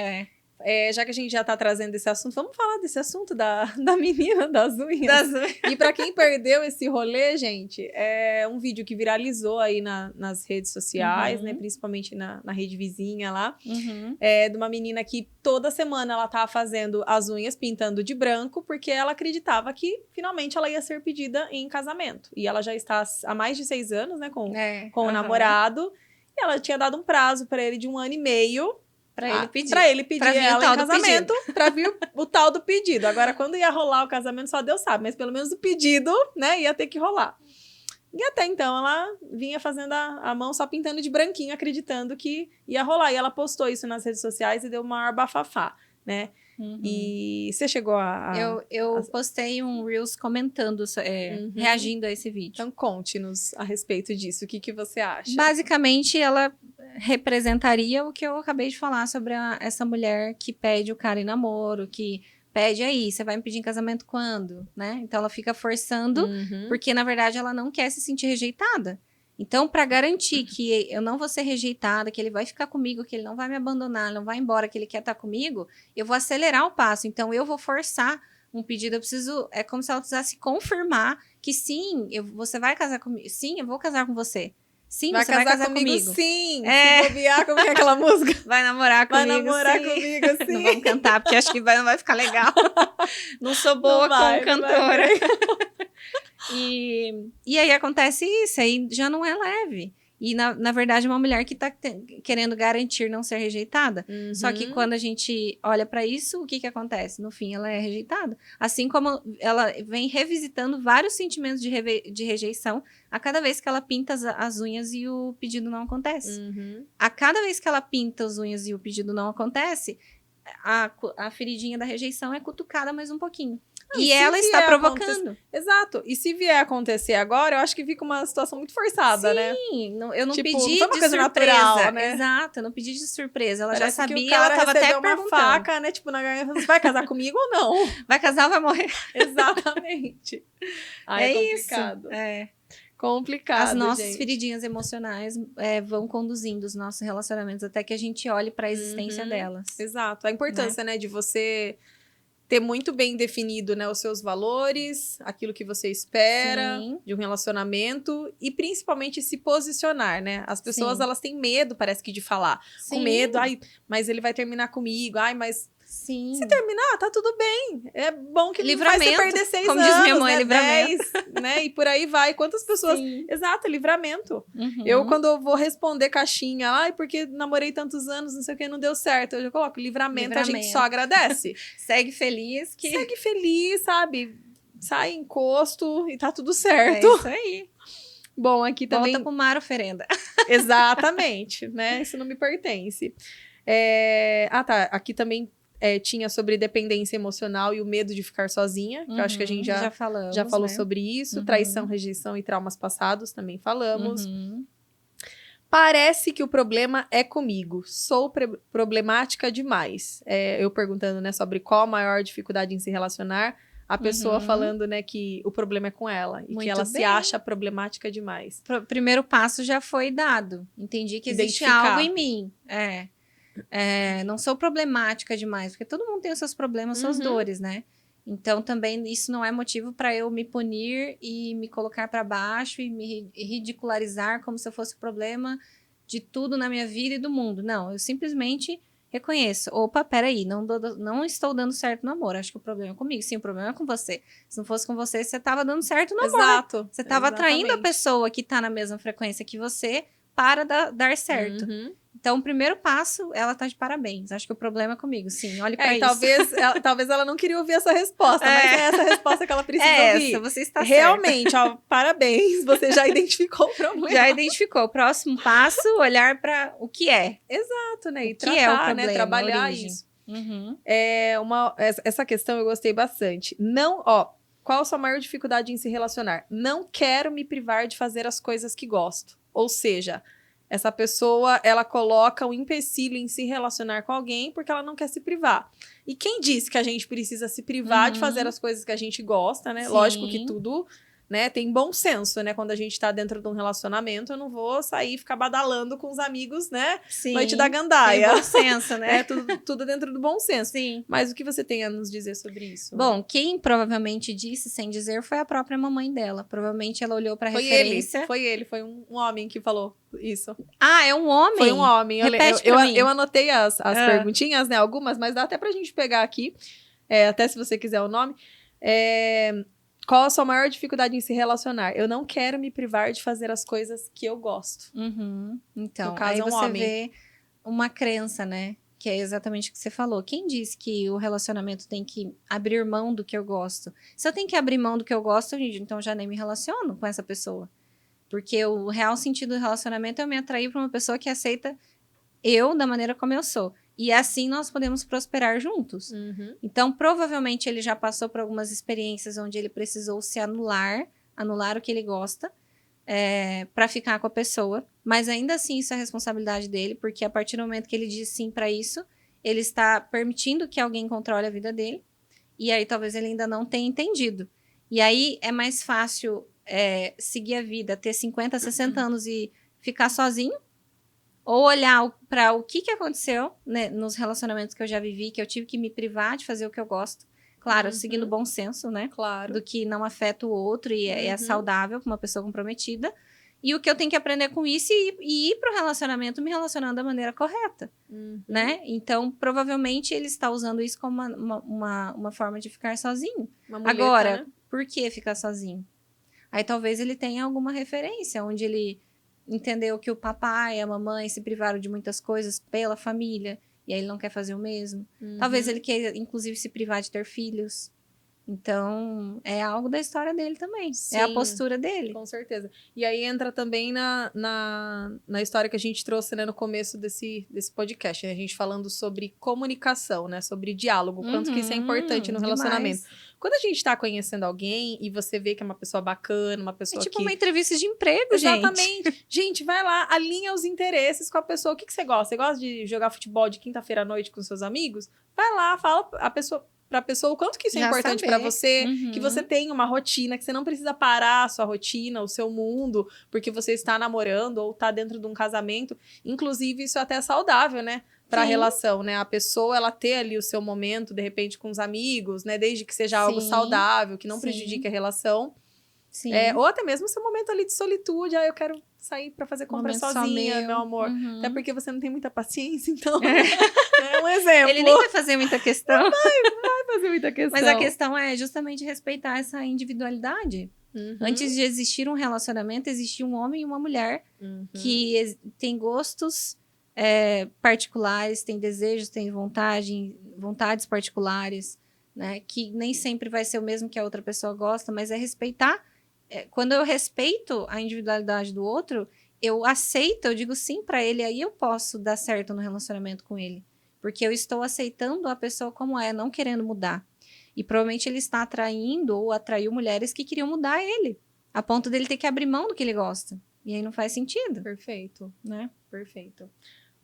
Já que a gente já tá trazendo esse assunto, vamos falar desse assunto da menina das unhas. E pra quem perdeu esse rolê, gente, é um vídeo que viralizou aí nas redes sociais, né? Principalmente na rede vizinha lá. De uma menina que toda semana ela tava fazendo as unhas, pintando de branco, porque ela acreditava que finalmente ela ia ser pedida em casamento. E ela já está há mais de 6 anos, né? Com o namorado. E ela tinha dado um prazo pra ele de 1 ano e meio. Pra ele pedir ela em casamento, pra vir o tal do pedido. Agora, quando ia rolar o casamento, só Deus sabe. Mas pelo menos o pedido, né, ia ter que rolar. E até então, ela vinha fazendo a mão só pintando de branquinho, acreditando que ia rolar. E ela postou isso nas redes sociais e deu uma maior bafafá, né? E você chegou Eu postei um Reels comentando, reagindo a esse vídeo. Então, conte-nos a respeito disso. O que você acha? Basicamente, ela representaria o que eu acabei de falar sobre essa mulher que pede o cara em namoro, que pede aí, você vai me pedir em casamento quando, né? Então, ela fica forçando, porque, na verdade, ela não quer se sentir rejeitada. Então, para garantir que eu não vou ser rejeitada, que ele vai ficar comigo, que ele não vai me abandonar, ele não vai embora, que ele quer estar comigo, eu vou acelerar o passo. Então, eu vou forçar um pedido. É como se ela precisasse confirmar que sim, você vai casar comigo. Sim, eu vou casar com você. Sim, você vai casar comigo. Sim, se bobear, como é aquela música? Vai namorar comigo, Vai namorar comigo, sim. Não vamos cantar, porque acho que não vai ficar legal. Não sou boa como cantora. E aí acontece isso, aí já não é leve. E, na verdade, é uma mulher que tá querendo garantir não ser rejeitada. Só que quando a gente olha para isso, o que acontece? No fim, ela é rejeitada. Assim como ela vem revisitando vários sentimentos de rejeição a cada vez que ela pinta as unhas e o pedido não acontece. A cada vez que ela pinta as unhas e o pedido não acontece, a feridinha da rejeição é cutucada mais um pouquinho. E ela está provocando. Exato. E se vier acontecer agora, eu acho que fica uma situação muito forçada, né? Sim, eu não tipo, pedi não foi uma de coisa surpresa. Natural, né? Exato, eu não pedi de surpresa. Ela Parece já sabia, que o cara ela estava até recebeu uma perguntando. faca, né? Tipo, na garganta, você vai casar comigo ou não? Vai casar ou vai morrer? Exatamente. Ai, é complicado. Isso. É. Complicado, as nossas gente. feridinhas emocionais vão conduzindo os nossos relacionamentos até que a gente olhe para a existência delas. Exato. A importância, né, de você ter muito bem definido, né, os seus valores, aquilo que você espera de um relacionamento e principalmente se posicionar, né? As pessoas, elas têm medo, parece que, de falar. Com medo, ai, mas ele vai terminar comigo, ai, mas... Sim. Se terminar, tá tudo bem. É bom que ele livramento, não faz você perder 6 como anos, diz minha mãe, né? livramento. 10, né? E por aí vai. Quantas pessoas... Sim. Exato, livramento. Eu, quando eu vou responder caixinha, ai, porque namorei tantos anos, não sei o que, não deu certo. Eu já coloco livramento. A gente só agradece. Segue feliz. Segue feliz, sabe? Sai encosto e tá tudo certo. É isso aí. Bom, aqui também... Volta pro mar oferenda. Exatamente, né? Isso não me pertence. Tá. Aqui também tinha sobre dependência emocional e o medo de ficar sozinha, que eu acho que a gente já falou, né, sobre isso. Traição, rejeição e traumas passados, também falamos. Parece que o problema é comigo. Sou problemática demais. Eu perguntando, né, sobre qual a maior dificuldade em se relacionar. A pessoa falando, né, que o problema é com ela. E que ela se acha problemática demais. Primeiro passo já foi dado. Entendi que existe algo em mim. Não sou problemática demais. Porque todo mundo tem os seus problemas, suas dores, né? Então, também, isso não é motivo para eu me punir e me colocar para baixo e me ridicularizar como se eu fosse o problema de tudo na minha vida e do mundo. Não, eu simplesmente reconheço. Opa, peraí, não estou dando certo no amor. Acho que o problema é comigo. Sim, o problema é com você. Se não fosse com você, você estava dando certo no amor. Exato. Você estava atraindo a pessoa que está na mesma frequência que você para dar certo. Então, o primeiro passo, ela tá de parabéns. Acho que o problema é comigo, sim. Olhe pra isso. Talvez ela não queria ouvir essa resposta, mas é essa resposta que ela precisa ouvir. Você está realmente, ó, parabéns, você já identificou o problema. Já identificou. O próximo passo, olhar para o que é. Exato, né? E tratar, o problema, né? Trabalhar isso. Essa questão eu gostei bastante. Qual a sua maior dificuldade em se relacionar? Não quero me privar de fazer as coisas que gosto. Ou seja... Essa pessoa, ela coloca um empecilho em se relacionar com alguém porque ela não quer se privar. E quem disse que a gente precisa se privar de fazer as coisas que a gente gosta, né? Sim. Lógico que tudo, né, tem bom senso, né? Quando a gente tá dentro de um relacionamento, eu não vou sair e ficar badalando com os amigos, né? Sim. Noite da gandaia. Tem bom senso, né? Tudo dentro do bom senso. Sim. Mas o que você tem a nos dizer sobre isso? Bom, quem provavelmente disse sem dizer foi a própria mamãe dela. Provavelmente ela olhou pra referência. Foi um homem que falou isso. Ah, é um homem? Foi um homem. Eu anotei as perguntinhas, né? Algumas, mas dá até pra gente pegar aqui. Até se você quiser o nome. Qual a sua maior dificuldade em se relacionar? Eu não quero me privar de fazer as coisas que eu gosto. Então, no caso, aí você homem. vê uma crença, né? Que é exatamente o que você falou. Quem disse que o relacionamento tem que abrir mão do que eu gosto? Se eu tenho que abrir mão do que eu gosto, então eu já nem me relaciono com essa pessoa. Porque o real sentido do relacionamento é eu me atrair para uma pessoa que aceita eu da maneira como eu sou. E assim nós podemos prosperar juntos. Então, provavelmente, ele já passou por algumas experiências onde ele precisou se anular o que ele gosta, para ficar com a pessoa. Mas ainda assim, isso é responsabilidade dele, porque a partir do momento que ele diz sim para isso, ele está permitindo que alguém controle a vida dele. E aí, talvez ele ainda não tenha entendido. E aí, é mais fácil seguir a vida, ter 50, 60 anos e ficar sozinho, ou olhar para o que aconteceu, né, nos relacionamentos que eu já vivi, que eu tive que me privar de fazer o que eu gosto. Claro, seguindo o bom senso, né? Claro. Do que não afeta o outro e é saudável para uma pessoa comprometida. E o que eu tenho que aprender com isso e ir para o relacionamento me relacionando da maneira correta, né? Então, provavelmente, ele está usando isso como uma forma de ficar sozinho. Uma muleta, agora, né? por que ficar sozinho? Aí talvez ele tenha alguma referência onde ele entendeu que o papai e a mamãe se privaram de muitas coisas pela família, e aí ele não quer fazer o mesmo. Talvez ele queira, inclusive, se privar de ter filhos. Então, é algo da história dele também. Sim, é a postura dele. Com certeza. E aí entra também na história que a gente trouxe, né, no começo desse podcast, né? A gente falando sobre comunicação, né? Sobre diálogo, quanto que isso é importante no relacionamento. Demais. Quando a gente tá conhecendo alguém e você vê que é uma pessoa bacana, uma É pessoa tipo que... uma entrevista de emprego, gente. Exatamente. Gente, vai lá, alinha os interesses com a pessoa. O que você gosta? Você gosta de jogar futebol de quinta-feira à noite com seus amigos? Vai lá, fala pra pessoa o quanto que isso é Já importante saber. pra você, que Uhum. você tem uma rotina, que você não precisa parar a sua rotina, o seu mundo, porque você está namorando ou tá dentro de um casamento. Inclusive, isso até é saudável, né? Pra Sim. relação, né? A pessoa, ela ter ali o seu momento, de repente, com os amigos, né? Desde que seja algo Sim. saudável, que não Sim. prejudique a relação. Sim. Ou até mesmo o seu momento ali de solitude. Eu quero sair pra fazer compra Momento só sozinha, meu amor. Uhum. Até porque você não tem muita paciência, então... é um exemplo. Ele nem vai fazer muita questão. vai fazer muita questão. Mas a questão é justamente respeitar essa individualidade. Uhum. Antes de existir um relacionamento, existia um homem e uma mulher que tem gostos particulares, tem desejos, tem vontades particulares, né? Que nem sempre vai ser o mesmo que a outra pessoa gosta, mas é respeitar. Quando eu respeito a individualidade do outro, eu aceito, eu digo sim para ele, aí eu posso dar certo no relacionamento com ele. Porque eu estou aceitando a pessoa como é, não querendo mudar. E provavelmente ele está atraindo ou atraiu mulheres que queriam mudar ele, a ponto dele ter que abrir mão do que ele gosta. E aí não faz sentido. Perfeito, né? Perfeito.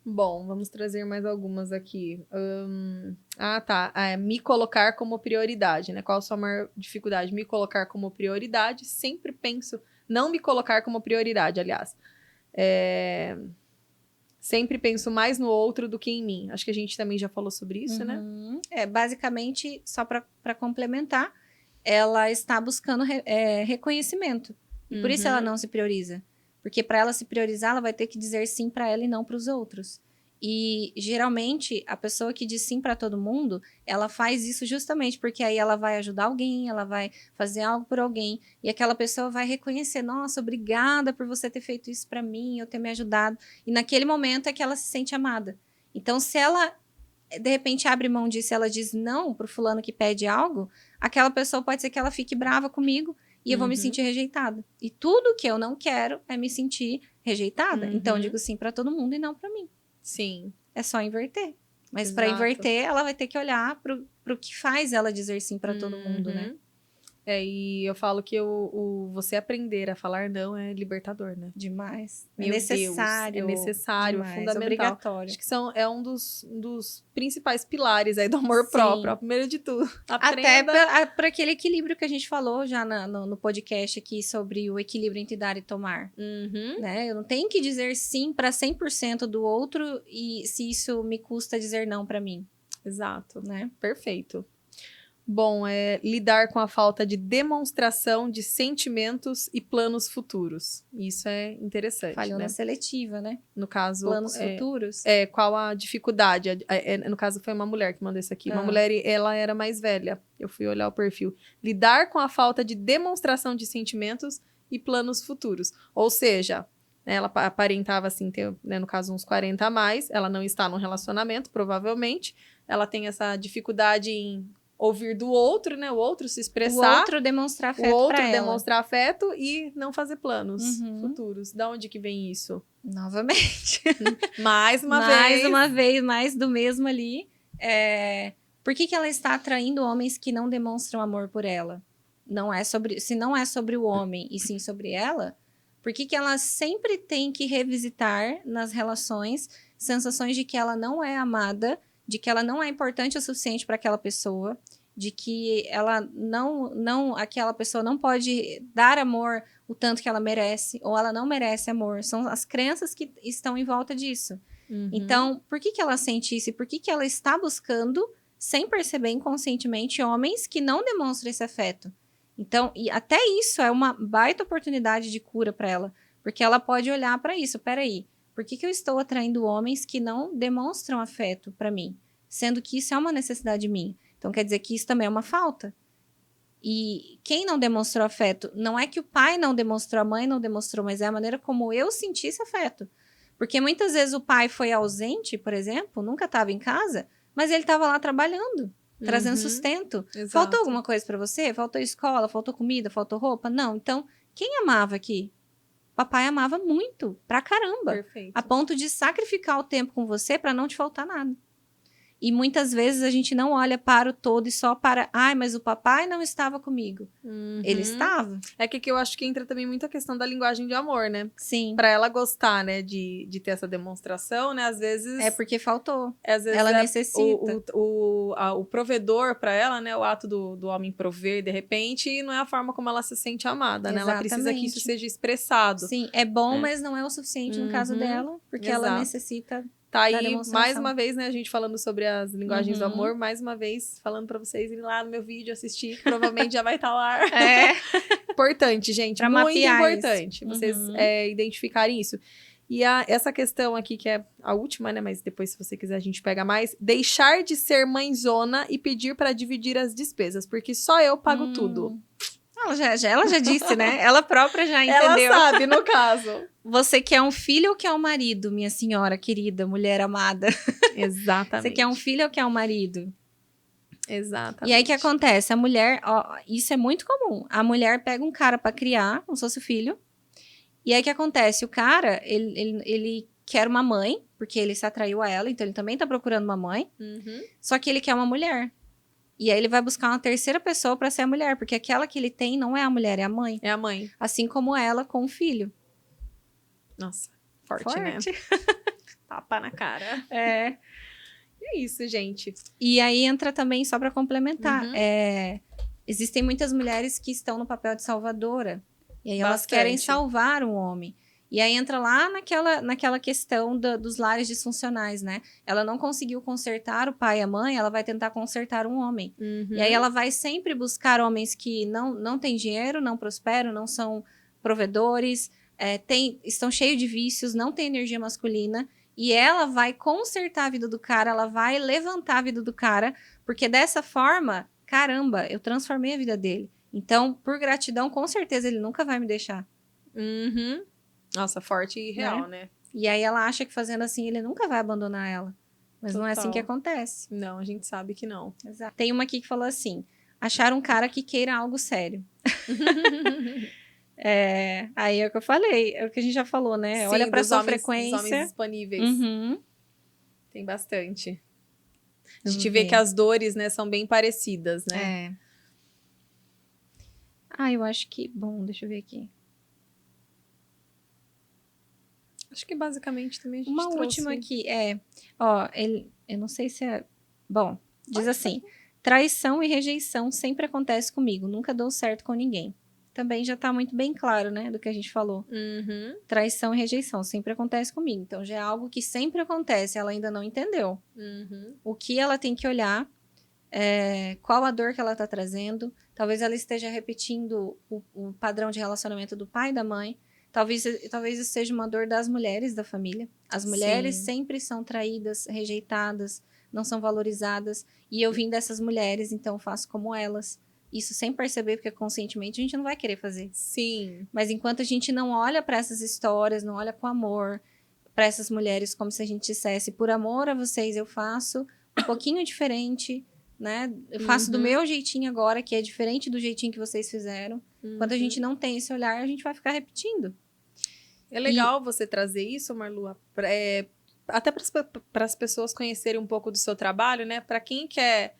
Bom, vamos trazer mais algumas aqui. Tá. Me colocar como prioridade, né? Qual a sua maior dificuldade? Me colocar como prioridade. Sempre penso... Não me colocar como prioridade, aliás. Sempre penso mais no outro do que em mim. Acho que a gente também já falou sobre isso, né? Basicamente, só para complementar, ela está buscando reconhecimento. E por isso ela não se prioriza. Porque para ela se priorizar, ela vai ter que dizer sim para ela e não para os outros. E geralmente a pessoa que diz sim para todo mundo, ela faz isso justamente porque aí ela vai ajudar alguém, ela vai fazer algo por alguém e aquela pessoa vai reconhecer, nossa, obrigada por você ter feito isso para mim, eu ter me ajudado. E naquele momento é que ela se sente amada. Então, se ela de repente abre mão disso, ela diz não pro fulano que pede algo, aquela pessoa pode ser que ela fique brava comigo e eu vou me sentir rejeitada. E tudo que eu não quero é me sentir rejeitada. Então, eu digo sim para todo mundo e não para mim. Sim. É só inverter. Mas para inverter, ela vai ter que olhar pro que faz ela dizer sim para todo mundo, né? E eu falo que você aprender a falar não é libertador, né? Demais. Meu necessário. Deus, é necessário, demais, é fundamental. Obrigatório. Acho que é um dos principais pilares aí do amor próprio. Primeiro de tudo. Aprenda... Até para aquele equilíbrio que a gente falou já no podcast aqui sobre o equilíbrio entre dar e tomar. Né? Eu não tenho que dizer sim para 100% do outro e se isso me custa dizer não para mim. Exato. Né? Perfeito. Bom, lidar com a falta de demonstração de sentimentos e planos futuros. Isso é interessante, Falhou né? na seletiva, né? No caso... Planos futuros? Qual a dificuldade? No caso, foi uma mulher que mandou isso aqui. Uma mulher, ela era mais velha. Eu fui olhar o perfil. Lidar com a falta de demonstração de sentimentos e planos futuros. Ou seja, ela aparentava, assim, ter, né, no caso, uns 40 a mais. Ela não está num relacionamento, provavelmente. Ela tem essa dificuldade em ouvir do outro, né? O outro se expressar. O outro demonstrar afeto pra ela. O outro demonstrar afeto e não fazer planos futuros. Da onde que vem isso? Novamente. Mais uma vez. Mais uma vez, mais do mesmo ali. Por que ela está atraindo homens que não demonstram amor por ela? Se não é sobre o homem e sim sobre ela, por que ela sempre tem que revisitar nas relações sensações de que ela não é amada, de que ela não é importante o suficiente para aquela pessoa, de que ela aquela pessoa não pode dar amor o tanto que ela merece, ou ela não merece amor. São as crenças que estão em volta disso. Então, por que ela sente isso? E por que ela está buscando, sem perceber inconscientemente, homens que não demonstram esse afeto? Então, e até isso é uma baita oportunidade de cura para ela, porque ela pode olhar para isso. Peraí, por que eu estou atraindo homens que não demonstram afeto para mim? Sendo que isso é uma necessidade minha. Então, quer dizer que isso também é uma falta. E quem não demonstrou afeto, não é que o pai não demonstrou, a mãe não demonstrou, mas é a maneira como eu senti esse afeto. Porque muitas vezes o pai foi ausente, por exemplo, nunca estava em casa, mas ele estava lá trabalhando, trazendo sustento. Exato. Faltou alguma coisa para você? Faltou escola, faltou comida, faltou roupa? Não. Então, quem amava aqui? Papai amava muito, pra caramba. Perfeito. A ponto de sacrificar o tempo com você para não te faltar nada. E muitas vezes a gente não olha para o todo e só para... Ai, mas o papai não estava comigo. Ele estava. É que aqui eu acho que entra também muito a questão da linguagem de amor, né? Sim. Pra ela gostar, né, de ter essa demonstração, né? Às vezes... É porque faltou. Às vezes Ela necessita. O provedor pra ela, né? O ato do homem prover, de repente, não é a forma como ela se sente amada, né? Ela precisa que isso seja expressado. Sim, é bom, mas não é o suficiente no caso dela, porque ela necessita... Tá aí, mais uma vez, né, a gente falando sobre as linguagens do amor, mais uma vez, falando pra vocês irem lá no meu vídeo assistir, que provavelmente já vai estar lá. Importante, gente, pra muito mapear importante, vocês identificarem isso. E essa questão aqui, que é a última, né, mas depois, se você quiser, a gente pega mais. Deixar de ser mãezona e pedir pra dividir as despesas, porque só eu pago tudo. Ela já disse, né? Ela própria já entendeu. Ela sabe, no caso. Você quer um filho ou quer um marido, minha senhora querida, mulher amada? Exatamente. Você quer um filho ou quer um marido? Exatamente. E aí, o que acontece? A mulher, ó, isso é muito comum. A mulher pega um cara pra criar, como se fosse o filho. E aí, o que acontece? O cara, ele quer uma mãe, porque ele se atraiu a ela, então ele também tá procurando uma mãe. Só que ele quer uma mulher. E aí ele vai buscar uma terceira pessoa pra ser a mulher, porque aquela que ele tem não é a mulher, é a mãe. É a mãe. Assim como ela com o filho. Nossa, forte. Né? Tapa na cara. É. É isso, gente. E aí entra também, só pra complementar, existem muitas mulheres que estão no papel de salvadora. E aí elas querem salvar um homem. E aí entra lá naquela questão dos lares disfuncionais, né? Ela não conseguiu consertar o pai e a mãe, ela vai tentar consertar um homem. E aí ela vai sempre buscar homens que não têm dinheiro, não prosperam, não são provedores, estão cheios de vícios, não têm energia masculina. E ela vai consertar a vida do cara, ela vai levantar a vida do cara, porque dessa forma, caramba, eu transformei a vida dele. Então, por gratidão, com certeza ele nunca vai me deixar. Nossa, forte e real, né? E aí ela acha que fazendo assim ele nunca vai abandonar ela. Mas não é assim que acontece. Não, a gente sabe que não. Exato. Tem uma aqui que falou assim: achar um cara que queira algo sério. Aí é o que eu falei, é o que a gente já falou, né? Sim, olha pra sua homens, frequência. Dos homens disponíveis. Tem bastante. A gente vê que as dores, né, são bem parecidas, né? Eu acho que... Bom, deixa eu ver aqui. Acho que basicamente também a gente Uma última aqui, eu não sei se é... Bom, diz assim: traição e rejeição sempre acontece comigo, nunca dou certo com ninguém. Também já tá muito bem claro, né, do que a gente falou. Traição e rejeição sempre acontece comigo. Então, já é algo que sempre acontece, ela ainda não entendeu. O que ela tem que olhar, qual a dor que ela tá trazendo. Talvez ela esteja repetindo o padrão de relacionamento do pai e da mãe. Talvez isso seja uma dor das mulheres da família. As mulheres sempre são traídas, rejeitadas, não são valorizadas. E eu vim dessas mulheres, então eu faço como elas. Isso sem perceber, porque conscientemente a gente não vai querer fazer. Sim. Mas enquanto a gente não olha para essas histórias, não olha com amor para essas mulheres, como se a gente dissesse: por amor a vocês eu faço um pouquinho diferente, né? Eu faço do meu jeitinho agora, que é diferente do jeitinho que vocês fizeram. Quando a gente não tem esse olhar, a gente vai ficar repetindo. É legal você trazer isso, Marlu, até para as pessoas conhecerem um pouco do seu trabalho, né? Para quem quer,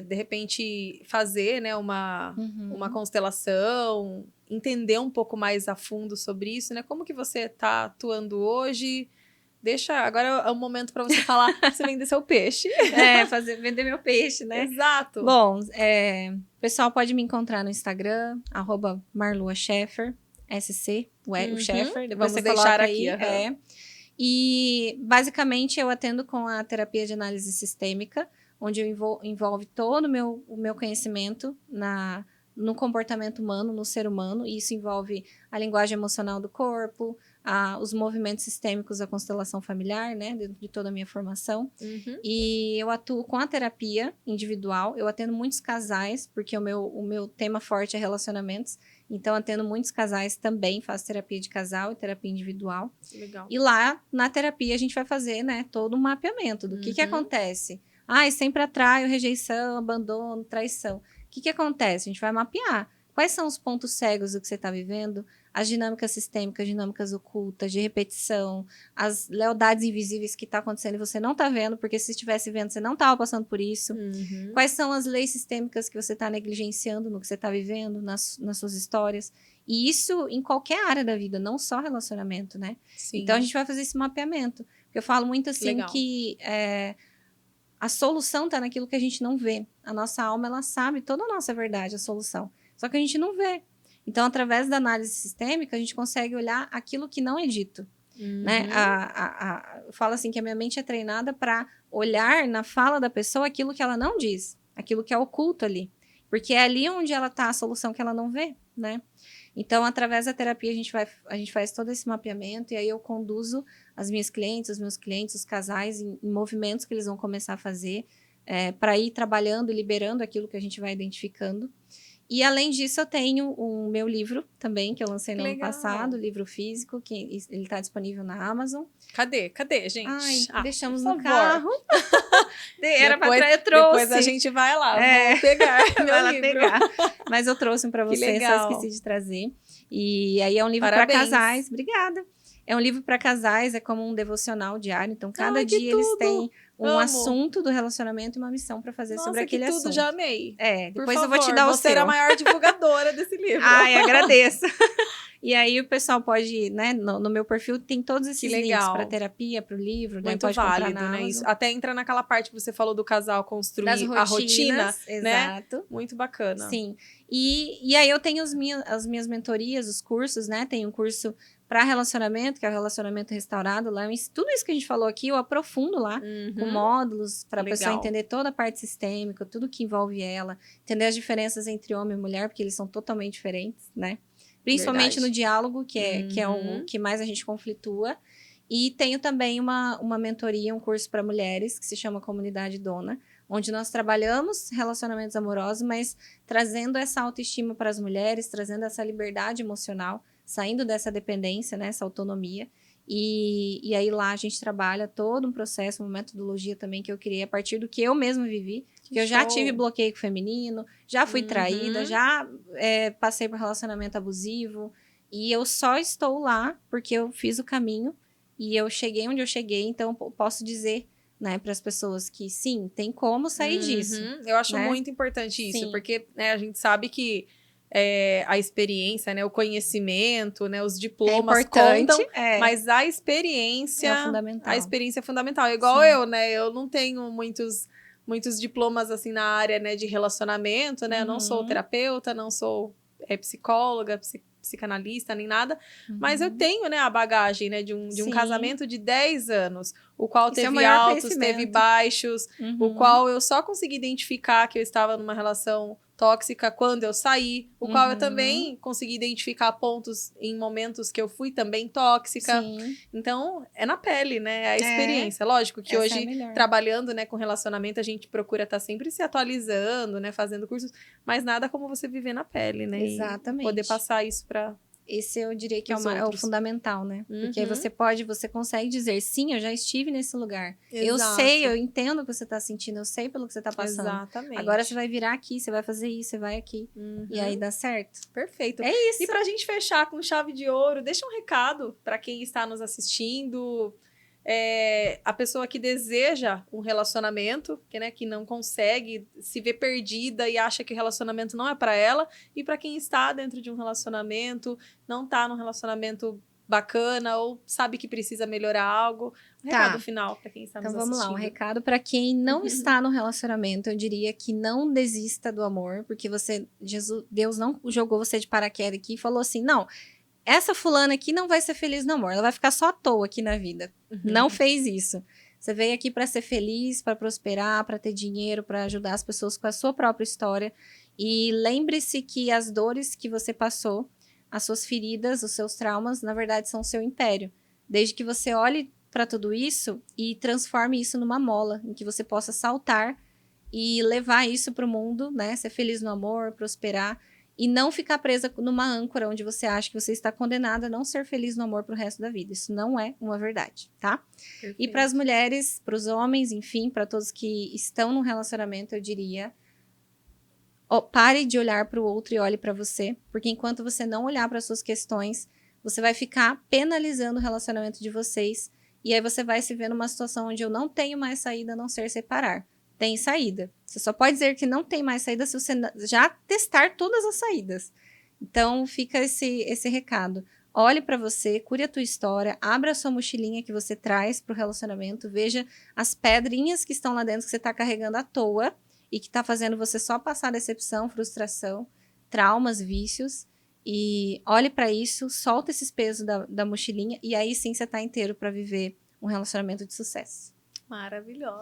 de repente, fazer, né, uma constelação, entender um pouco mais a fundo sobre isso, né? Como que você está atuando hoje? Agora é o momento para você falar, você vender seu peixe. Vender meu peixe, né? Exato. Bom, o pessoal pode me encontrar no Instagram, @marluascheffer, SC, o Scheffer. Depois você deixar aqui. E, basicamente, eu atendo com a terapia de análise sistêmica, onde envolve todo o meu conhecimento no comportamento humano, no ser humano. E isso envolve a linguagem emocional do corpo, os movimentos sistêmicos da constelação familiar, né? Dentro de toda a minha formação. E eu atuo com a terapia individual. Eu atendo muitos casais, porque o meu tema forte é relacionamentos. Então, atendo muitos casais também. Faço terapia de casal e terapia individual. Legal. E lá, na terapia, a gente vai fazer, né? Todo um mapeamento do que acontece. Sempre atraio rejeição, abandono, traição. O que acontece? A gente vai mapear. Quais são os pontos cegos do que você está vivendo? As dinâmicas sistêmicas, dinâmicas ocultas, de repetição, as lealdades invisíveis que está acontecendo e você não está vendo, porque se estivesse vendo, você não estava passando por isso. Quais são as leis sistêmicas que você está negligenciando no que você está vivendo, nas suas histórias? E isso em qualquer área da vida, não só relacionamento, né? Sim. Então, a gente vai fazer esse mapeamento. Porque eu falo muito assim que a solução está naquilo que a gente não vê. A nossa alma, ela sabe toda a nossa verdade, a solução. Só que a gente não vê. Então, através da análise sistêmica, a gente consegue olhar aquilo que não é dito. Né? Eu falo assim que a minha mente é treinada para olhar na fala da pessoa aquilo que ela não diz, aquilo que é oculto ali. Porque é ali onde ela está a solução que ela não vê, né? Então, através da terapia, a gente faz todo esse mapeamento e aí eu conduzo as minhas clientes, os meus clientes, os casais em movimentos que eles vão começar a fazer para ir trabalhando e liberando aquilo que a gente vai identificando. E, além disso, eu tenho o meu livro também, que eu lancei no ano passado, livro físico, que ele está disponível na Amazon. Cadê, gente? Deixamos no carro. Era depois, pra trás, eu trouxe. Depois a gente vai lá, vou pegar meu livro. Pegar. Mas eu trouxe um para você, só esqueci de trazer. E aí é um livro para casais. Obrigada. É um livro para casais, é como um devocional diário. Então, cada dia eles têm assunto do relacionamento e uma missão para fazer sobre aquele assunto. Nossa, que tudo, já amei. Depois eu vou te dar o seu. Você é a maior divulgadora desse livro. Agradeço. E aí o pessoal pode, né, no meu perfil tem todos esses links para terapia, para o livro, muito pode válido, comprar na né? Amazon. Isso. Até entra naquela parte que você falou do casal construir a rotina, exato. Né? Muito bacana. Sim. E aí eu tenho as minhas mentorias, os cursos, né? Tem um curso para relacionamento, que é o relacionamento restaurado lá. Tudo isso que a gente falou aqui, eu aprofundo lá, com módulos, para a pessoa entender toda a parte sistêmica, tudo que envolve ela, entender as diferenças entre homem e mulher, porque eles são totalmente diferentes, né? Principalmente no diálogo, que é o que mais a gente conflitua. E tenho também uma mentoria, um curso para mulheres, que se chama Comunidade Dona, onde nós trabalhamos relacionamentos amorosos, mas trazendo essa autoestima para as mulheres, trazendo essa liberdade emocional, saindo dessa dependência, né, essa autonomia. E aí lá a gente trabalha todo um processo, uma metodologia também que eu criei a partir do que eu mesma vivi. Que eu já tive bloqueio feminino, já fui traída, já passei por relacionamento abusivo. E eu só estou lá porque eu fiz o caminho e eu cheguei onde eu cheguei. Então, eu posso dizer, né, para as pessoas que sim, tem como sair disso. Eu acho muito importante isso, porque né, a gente sabe que a experiência, né, o conhecimento, né, os diplomas contam, mas a experiência fundamental. A experiência é fundamental. Igual eu, né, eu não tenho muitos diplomas assim na área, né, de relacionamento, né, eu não sou terapeuta, não sou psicóloga, psicanalista, nem nada, mas eu tenho, né, a bagagem, né, de um casamento de 10 anos, o qual teve altos, teve baixos, o qual eu só consegui identificar que eu estava numa relação tóxica quando eu saí, o qual eu também consegui identificar pontos em momentos que eu fui também tóxica. Então, é na pele, né? É a experiência. Lógico que hoje, trabalhando, né, com relacionamento, a gente procura estar sempre se atualizando, né, fazendo cursos, mas nada como você viver na pele, né? Exatamente. E poder passar isso para... Esse eu diria que é o fundamental, né? Porque aí você consegue dizer, sim, eu já estive nesse lugar. Eu entendo o que você tá sentindo, eu sei pelo que você tá passando. Exatamente. Agora você vai virar aqui, você vai fazer isso, você vai aqui. E aí dá certo. Perfeito. É isso. E pra gente fechar com chave de ouro, deixa um recado para quem está nos assistindo, a pessoa que deseja um relacionamento, que não consegue, se vê perdida e acha que o relacionamento não é para ela, e para quem está dentro de um relacionamento, não está num relacionamento bacana ou sabe que precisa melhorar algo. Recado final para quem está nos assistindo. Então vamos lá, um recado para quem não está no relacionamento, eu diria que não desista do amor, porque Deus não jogou você de paraquedas aqui e falou assim, não, essa fulana aqui não vai ser feliz no amor, ela vai ficar só à toa aqui na vida. Não fez isso. Você veio aqui para ser feliz, para prosperar, para ter dinheiro, para ajudar as pessoas com a sua própria história. E lembre-se que as dores que você passou as suas feridas, os seus traumas, na verdade, são o seu império. Desde que você olhe para tudo isso e transforme isso numa mola, em que você possa saltar e levar isso para o mundo, né? Ser feliz no amor, prosperar e não ficar presa numa âncora onde você acha que você está condenada a não ser feliz no amor pro resto da vida. Isso não é uma verdade, tá? Perfeito. E para as mulheres, para os homens, enfim, para todos que estão num relacionamento, eu diria: pare de olhar para o outro e olhe para você, porque enquanto você não olhar para suas questões, você vai ficar penalizando o relacionamento de vocês e aí você vai se ver numa situação onde eu não tenho mais saída a não ser separar. Tem saída. Você só pode dizer que não tem mais saída se você já testar todas as saídas. Então, fica esse recado. Olhe para você, cure a tua história, abra a sua mochilinha que você traz para o relacionamento, veja as pedrinhas que estão lá dentro que você está carregando à toa e que está fazendo você só passar decepção, frustração, traumas, vícios. E olhe para isso, solta esses pesos da mochilinha e aí sim você está inteiro para viver um relacionamento de sucesso. Maravilhosa.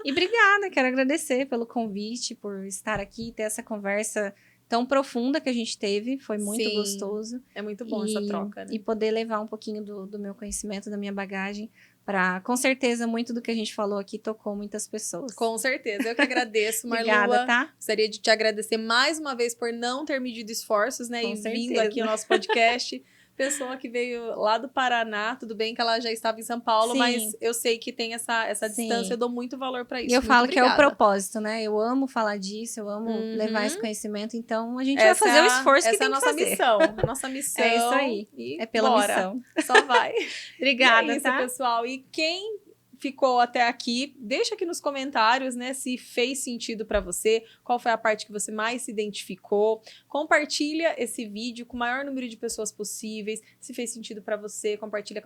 E obrigada, quero agradecer pelo convite, por estar aqui e ter essa conversa tão profunda que a gente teve. Foi muito gostoso. É muito bom essa troca, né? E poder levar um pouquinho do meu conhecimento, da minha bagagem, para, com certeza, muito do que a gente falou aqui tocou muitas pessoas. Com certeza. Eu que agradeço, Marlua. Obrigada, tá? Gostaria de te agradecer mais uma vez por não ter medido esforços, né? Com certeza. Vindo aqui ao nosso podcast. Pessoa que veio lá do Paraná, tudo bem que ela já estava em São Paulo, sim, mas eu sei que tem essa distância, eu dou muito valor para isso. E eu muito falo obrigada. Que é o propósito, né? Eu amo falar disso, eu amo levar esse conhecimento, então a gente vai fazer o esforço que tem que fazer. Essa é a nossa missão, a nossa missão. É isso aí, é pela missão. Só vai. Obrigada, e é isso, tá? pessoal. E quem ficou até aqui, deixa aqui nos comentários, né, se fez sentido para você, qual foi a parte que você mais se identificou. Compartilha esse vídeo com o maior número de pessoas possíveis. Se fez sentido para você, compartilha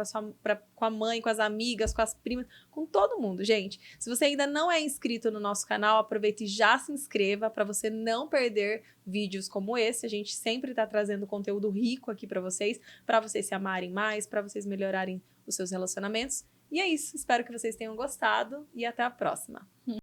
com a mãe, com as amigas, com as primas, com todo mundo, gente. Se você ainda não é inscrito no nosso canal, aproveite e já se inscreva para você não perder vídeos como esse. A gente sempre está trazendo conteúdo rico aqui para vocês se amarem mais, para vocês melhorarem os seus relacionamentos. E é isso, espero que vocês tenham gostado e até a próxima.